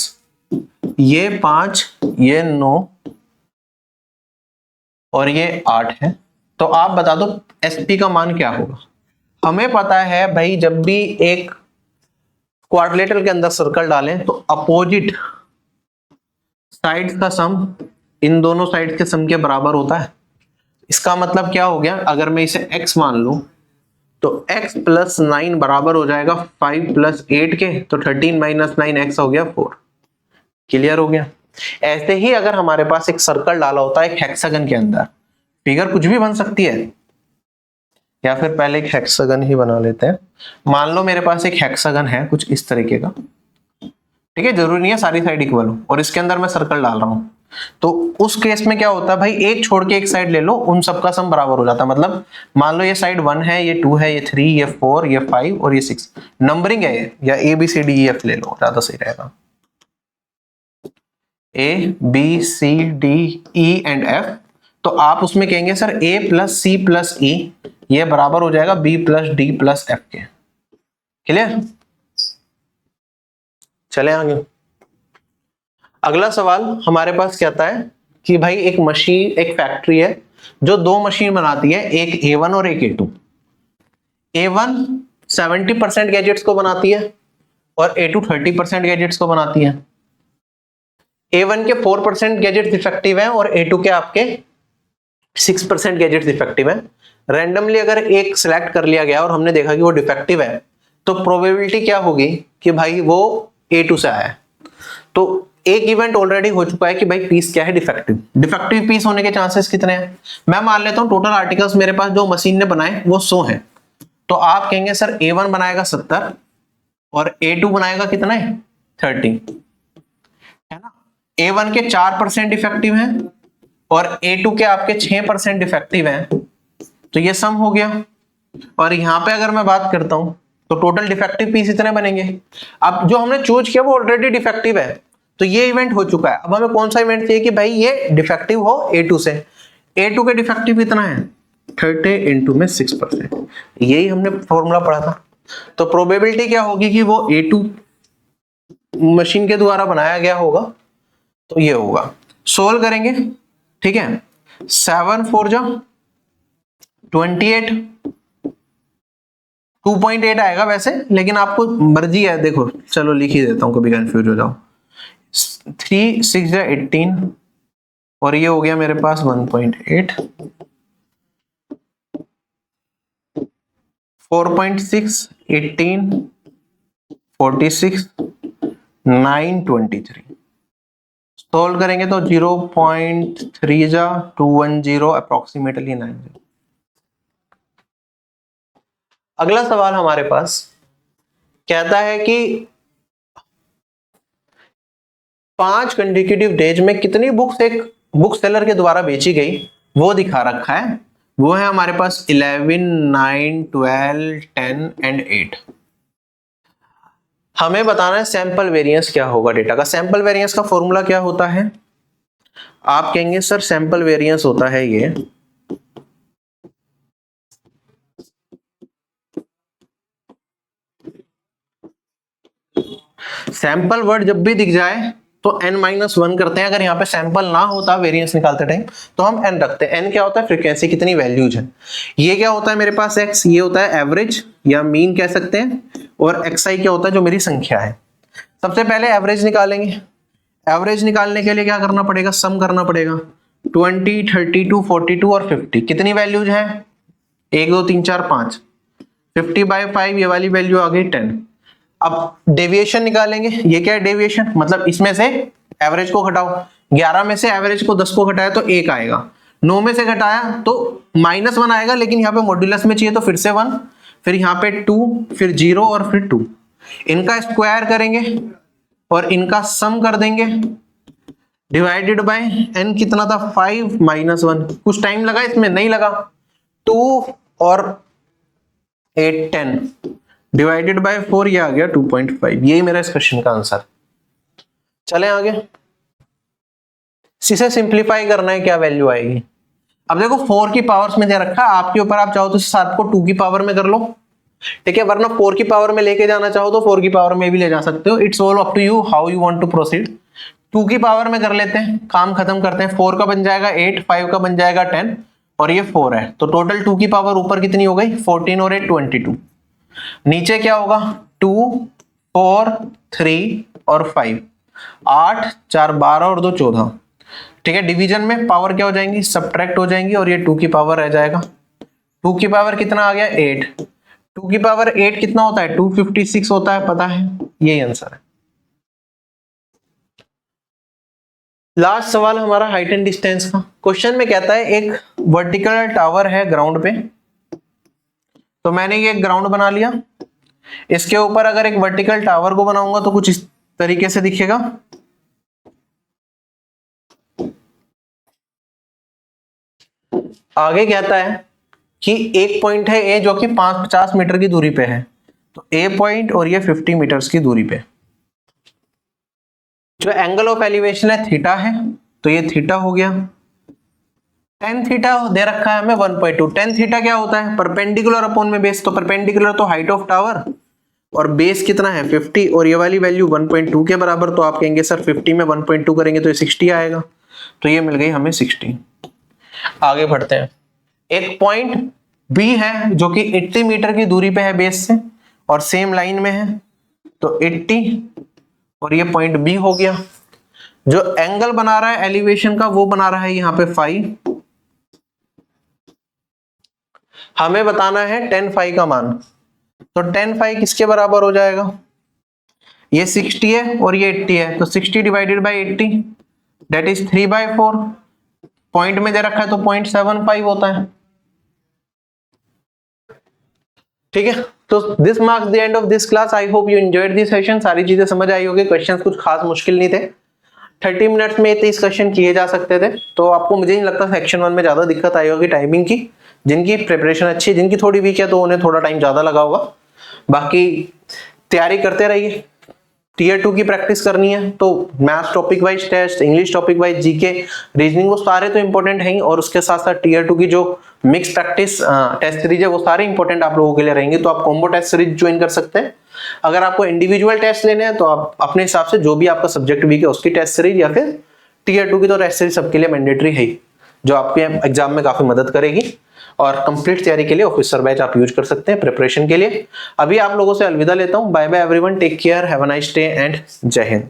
ये 5 ये 9 और ये 8 है, तो आप बता दो SP का मान क्या होगा। हमें पता है भाई जब भी एक क्वाड्रिलेटरल के अंदर सर्कल डालें तो अपोजिट साइड्स का सम इन दोनों साइड्स के सम के बराबर होता है। इसका मतलब क्या हो गया, अगर मैं इसे x मान लूं तो x प्लस 9 बराबर हो जाएगा 5 प्लस 8 के, तो 13 माइनस 9 x हो गया 4। क्लियर हो गया। ऐसे ही अगर हमारे पास एक सर्कल डाला होता है एक हेक्सागन के अंदर, फिगर कुछ भी बन सकती है, या फिर पहले एक हेक्सागन ही बना लेते हैं। मान लो मेरे पास एक हेक्सागन है कुछ इस तरीके का, ठीक है, जरूरी नहीं है सारी साइड इक्वल हो, और इसके अंदर मैं सर्कल डाल रहा हूं, तो उस केस में क्या होता है भाई, एक छोड़ के एक साइड ले लो, उन सबका सम बराबर हो जाता है। मतलब मान लो ये साइड 1 है, ये 2 है, ये 3, ये 4, ये 5 और ये 6, नंबरिंग है ये, या ABCDEF ले लो ज्यादा सही रहेगा, ABCDE एंड F। तो आप उसमें कहेंगे sir A plus C plus E ये बराबर हो जाएगा B plus D plus F के। क्लियर, चले आगे। अगला सवाल हमारे पास कहता है कि भाई एक मशीन, एक फैक्ट्री है जो दो मशीन बनाती है, एक A1 और एक A2। A1 70% गैजेट्स को बनाती है और A2 30% गैजेट्स को बनाती है। A1 के 4% गैजेट्स डिफेक्टिव हैं और A2 के आपके 6% गैजेट्स डिफेक्टिव हैं। रैंडमली अगर एक सिलेक्ट कर लिया गया और हमने देखा कि वो डिफेक्टिव है, तो प्रोबेबिलिटी क्या होगी कि भाई वो A2 से आया है। तो एक इवेंट ऑलरेडी हो चुका है कि भाई पीस क्या है, डिफेक्टिव। डिफेक्टिव पीस होने के चांसेस कितने हैं? मैं मान लेता हूं टोटल आर्टिकल्स मेरे पास जो मशीन ने बनाए वो 100 हैं, तो आप कहेंगे सर A1 बनाएगा 70 और A2 बनाएगा कितना है 30, है ना। A1 के 4% डिफेक्टिव हैं और A2 के आपके 6% डिफेक्टिव हैं, तो ये सम हो गया। और यहां पे अगर मैं बात करता हूं तो टोटल डिफेक्टिव पीस इतने बनेंगे। अब जो हमने चूज किया वो ऑलरेडी डिफेक्टिव है, तो ये इवेंट हो चुका है। अब हमें कौन सा इवेंट चाहिए कि भाई ये डिफेक्टिव हो A2 से। A2 के डिफेक्टिव कितना है 30 इंटू में 6%, यही हमने फॉर्मूला पढ़ा था। तो प्रोबेबिलिटी क्या होगी कि वो A2 मशीन के द्वारा बनाया गया होगा, तो ये होगा। सोल्व करेंगे, ठीक है। 7 4 जा 28, 2.8 आएगा वैसे, लेकिन आपको मर्जी है, देखो चलो लिख ही देता हूं, कभी कंफ्यूज हो जाओ। 3 6 जा 18 और ये हो गया मेरे पास 1.8, 4.6 18 46 923। सोल्व करेंगे तो 0.3 जा 210 अप्रोक्सीमेटली 90। अगला सवाल हमारे पास कहता है कि 5 कंसेक्यूटिव डेज में कितनी बुक्स एक बुक सेलर के द्वारा बेची गई वो दिखा रखा है। वो है हमारे पास 11 9 12 10 एंड 8। हमें बताना है सैंपल वेरिएंस क्या होगा डेटा का। सैंपल वेरिएंस का फॉर्मूला क्या होता है? आप कहेंगे सर सैंपल वेरिएंस होता है ये, सैंपल वर्ड जब भी दिख जाए तो n-1 करते हैं। अगर यहाँ पे सैंपल ना होता वेरिएंस निकालते टाइम तो हम n रखते हैं। n क्या होता है? फ्रीक्वेंसी, कितनी वैल्यूज है। ये क्या होता है मेरे पास x, ये होता है एवरेज या मीन कह सकते हैं, और xi क्या होता है? जो मेरी संख्या है। सबसे पहले एवरेज निकालेंगे। एवरेज निकालने के लिए क्या करना पड़ेगा? सम करना पड़ेगा। 20 32 42 और 50 कितनी वैल्यूज है? 1 2 3 4 5, 50/5 ये वाली वैल्यू आ गई 10। अब डेविएशन निकालेंगे। ये क्या है डेविएशन? मतलब इसमें से एवरेज को घटाओ। 11 में से एवरेज को 10 को घटाया तो 1 आएगा। 9 में से घटाया तो -1 आएगा, लेकिन यहाँ पे मॉड्यूलस में चाहिए तो फिर से 1, फिर यहाँ पे 2, फिर 0 और फिर 2। इनका स्क्वायर करेंगे और इनका सम कर देंगे, डिवाइडेड बाय n कितना था 5 -1। कुछ टाइम लगा इसमें? नहीं लगा। 2 और 8 10 डिवाइडेड बाय 4, ये आ गया 2.5। यही मेरा इस क्वेश्चन का आंसर। चलें आगे। इसे सिंप्लीफाई करना है, क्या वैल्यू आएगी? अब देखो 4 की पावर्स में दे रखा है, आपके ऊपर, आप चाहो तो 7 को 2 की पावर में कर लो, ठीक है, वरना 4 की पावर में लेके जाना चाहो तो 4 की पावर में भी ले जा सकते हो। It's all up to you how you want to proceed. 2 की पावर में कर लेते हैं, काम खत्म करते हैं। 4 का बन जाएगा 8, 5 का बन जाएगा 10 और ये 4 है, तो टोटल 2 की पावर ऊपर कितनी हो गई? 14 और 8 22। नीचे क्या होगा? 2 4 3 और 5, 8 4 12 और 2 14, ठीक है। डिवीजन में पावर क्या हो जाएंगी? सब्ट्रैक्ट हो जाएंगी और ये 2 की पावर रह जाएगा। 2 की पावर कितना आ गया? 8। 2 की पावर 8 कितना होता है? 256 होता है, पता है। यही आंसर है। लास्ट सवाल हमारा हाइट एंड डिस्टेंस का। क्वेश्चन में कहता है एक वर्टिकल टावर है ग्राउंड पे, तो मैंने ये ग्राउंड बना लिया। इसके ऊपर अगर एक वर्टिकल टावर को बनाऊंगा तो कुछ इस तरीके से दिखेगा। आगे कहता है कि एक पॉइंट है ए जो कि 50 मीटर की दूरी पे है, तो ए पॉइंट और ये 50 मीटर्स की दूरी पे। जो एंगल ऑफ एलिवेशन है थीटा है, तो ये थीटा हो गया। टेन थीटा दे रखा है हमें 1.2। टेन थीटा क्या होता है? परपेंडिकुलर अपॉन में बेस, तो परपेंडिकुलर तो हाइट ऑफ टावर और बेस कितना है 50, और ये वाली वैल्यू 1.2 के बराबर। तो आप कहेंगे सर 50 में 1.2 करेंगे तो ये 60 आएगा, तो ये मिल गई हमें 60। आगे बढ़ते हैं। एक पॉइंट बी है जो कि 80 मीटर की दूरी पे है बेस से और सेम लाइन में है, तो 80 और ये पॉइंट बी हो गया। जो एंगल बना रहा है एलिवेशन का वो बना रहा है यहाँ पे 5। हमें बताना है tan phi का मान, तो tan phi किसके बराबर हो जाएगा? ये 60 है और ये 80 है, तो 60 divided by 80 that is 3/4। Point में दे रखा है तो 0.75 होता है। ठीक है, तो this marks the end of this class. I hope you enjoyed this session. सारी चीजें समझ आई होगी, क्वेश्चंस कुछ खास मुश्किल नहीं थे। 30 मिनट्स में 30 क्वेश्चन किए जा सकते थे, तो आपको मुझे नहीं लगता सेक्शन 1 में ज्यादा दिक्कत आई होगी टाइमिंग की। जिनकी प्रिपरेशन अच्छी है, जिनकी थोड़ी वीक है, तो उन्हें थोड़ा टाइम ज्यादा लगा होगा। बाकी तैयारी करते रहिए। टीयर 2 की प्रैक्टिस करनी है तो maths topic wise test, English topic wise GK, reasoning, वो सारे तो इंपॉर्टेंट है ही, और उसके साथ साथ टीयर 2 की जो मिक्स प्रैक्टिस टेस्ट सीरीज है वो सारे इंपॉर्टेंट आप लोगों के लिए रहेंगे। तो आप कॉम्बो टेस्ट सीरीज ज्वाइन कर सकते हैं। अगर आपको इंडिविजुअल टेस्ट लेने हैं तो आप अपने हिसाब से जो भी आपका सब्जेक्ट वीक है उसकी टेस्ट सीरीज, या फिर टीयर 2 की तो टेस्ट सीरीज सबके लिए मैंडेटरी है ही, जो आपके एग्जाम में काफी मदद करेगी। और कंप्लीट तैयारी के लिए ऑफिसर बैच आप यूज कर सकते हैं प्रिपरेशन के लिए। अभी आप लोगों से अलविदा लेता हूं। Bye bye everyone, take care, have a nice day and जय हिंद।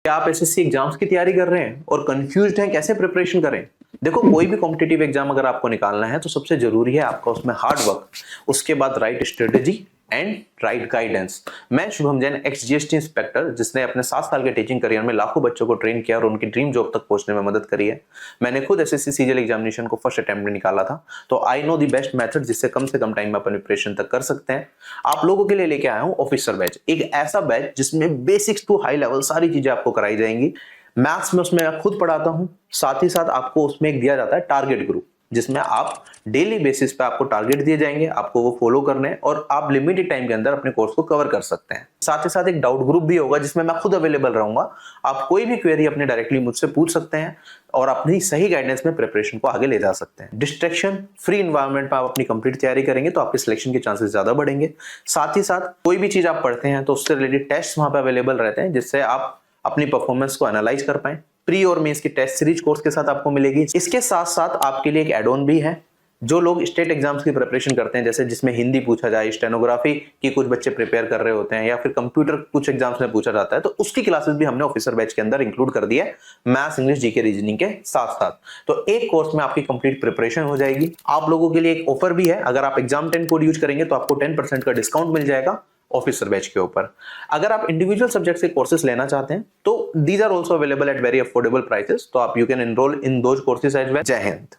क्या आप एसएससी एग्जाम्स की तैयारी कर रहे हैं और कंफ्यूज्ड हैं कैसे प्रिपरेशन करें? देखो, कोई भी कॉम्पिटिटिव एग्जाम अगर आपको निकालना है तो सबसे जरूरी है आपका उसमें हार्ड वर्क, उसके बाद right strategy and right guidance. मैं Shubham Jain, ex GST inspector, जिसने अपने 7 साल के टीचिंग करियर में लाखों बच्चों को ट्रेन किया और उनकी ड्रीम जॉब तक पहुंचने में मदद करी है। मैंने खुद एसएससी सीजीएल एग्जामिनेशन को फर्स्ट अटेम्प्ट में निकाला था, तो I know the best method जिससे कम से कम टाइम में अपन प्रिपरेशन तक कर सकते हैं। आप लोगों के लिए लेके आया हूं ऑफिसर बैच, एक ऐसा बैच जिसमें बेसिक्स टू हाई लेवल सारी चीजें आपको कराई जाएंगी। मैथ्स में उसमें मैं खुद पढ़ाता हूं, साथ ही साथ आपको उसमें एक दिया जाता है टारगेट ग्रुप, जिसमें आप डेली बेसिस पे आपको टारगेट दिए जाएंगे, आपको वो फॉलो करने हैं और आप लिमिटेड टाइम के अंदर अपने कोर्स को कवर कर सकते हैं। साथ ही साथ एक डाउट ग्रुप भी होगा जिसमें मैं खुद अवेलेबल रहूंगा। आप कोई भी क्वेरी अपने डायरेक्टली मुझसे पूछ सकते हैं और अपनी सही गाइडेंस में प्रिपरेशन को आगे ले जा सकते हैं। डिस्ट्रैक्शन फ्री एनवायरनमेंट में आप अपनी कंप्लीट तैयारी करेंगे तो आपके सिलेक्शन के चांसेस ज्यादा बढ़ेंगे। साथ ही साथ कोई भी चीज आप पढ़ते हैं तो उससे रिलेटेड टेस्ट वहां पे अवेलेबल रहते हैं, जिससे आप अपनी परफॉर्मेंस को एनालाइज कर पाए। प्री और मेंस की टेस्ट सीरीज कोर्स के साथ आपको मिलेगी। इसके साथ साथ आपके लिए एक एड ऑन भी है। जो लोग स्टेट एग्जाम्स की प्रिपरेशन करते हैं, जैसे जिसमें हिंदी पूछा जाए, स्टेनोग्राफी की कुछ बच्चे प्रिपेयर कर रहे होते हैं, या फिर कंप्यूटर कुछ एग्जाम्स में पूछा जाता है, तो उसकी क्लासेस भी हमने ऑफिसर बैच के अंदर इंक्लूड कर दिया है, मैथ्स, इंग्लिश, जीके, रीजनिंग के साथ साथ। तो एक कोर्स में आपकी कंप्लीट प्रिपरेशन हो जाएगी। आप लोगों के लिए एक ऑफर भी है, अगर आप एग्जाम 10 कोड यूज करेंगे तो आपको 10% का डिस्काउंट मिल जाएगा ऑफिसर बैच के ऊपर। अगर आप इंडिविजुअल सब्जेक्ट्स के कोर्सेज लेना चाहते हैं तो these are also available at very affordable prices, तो आप you can enroll in those courses as well. जय हिंद।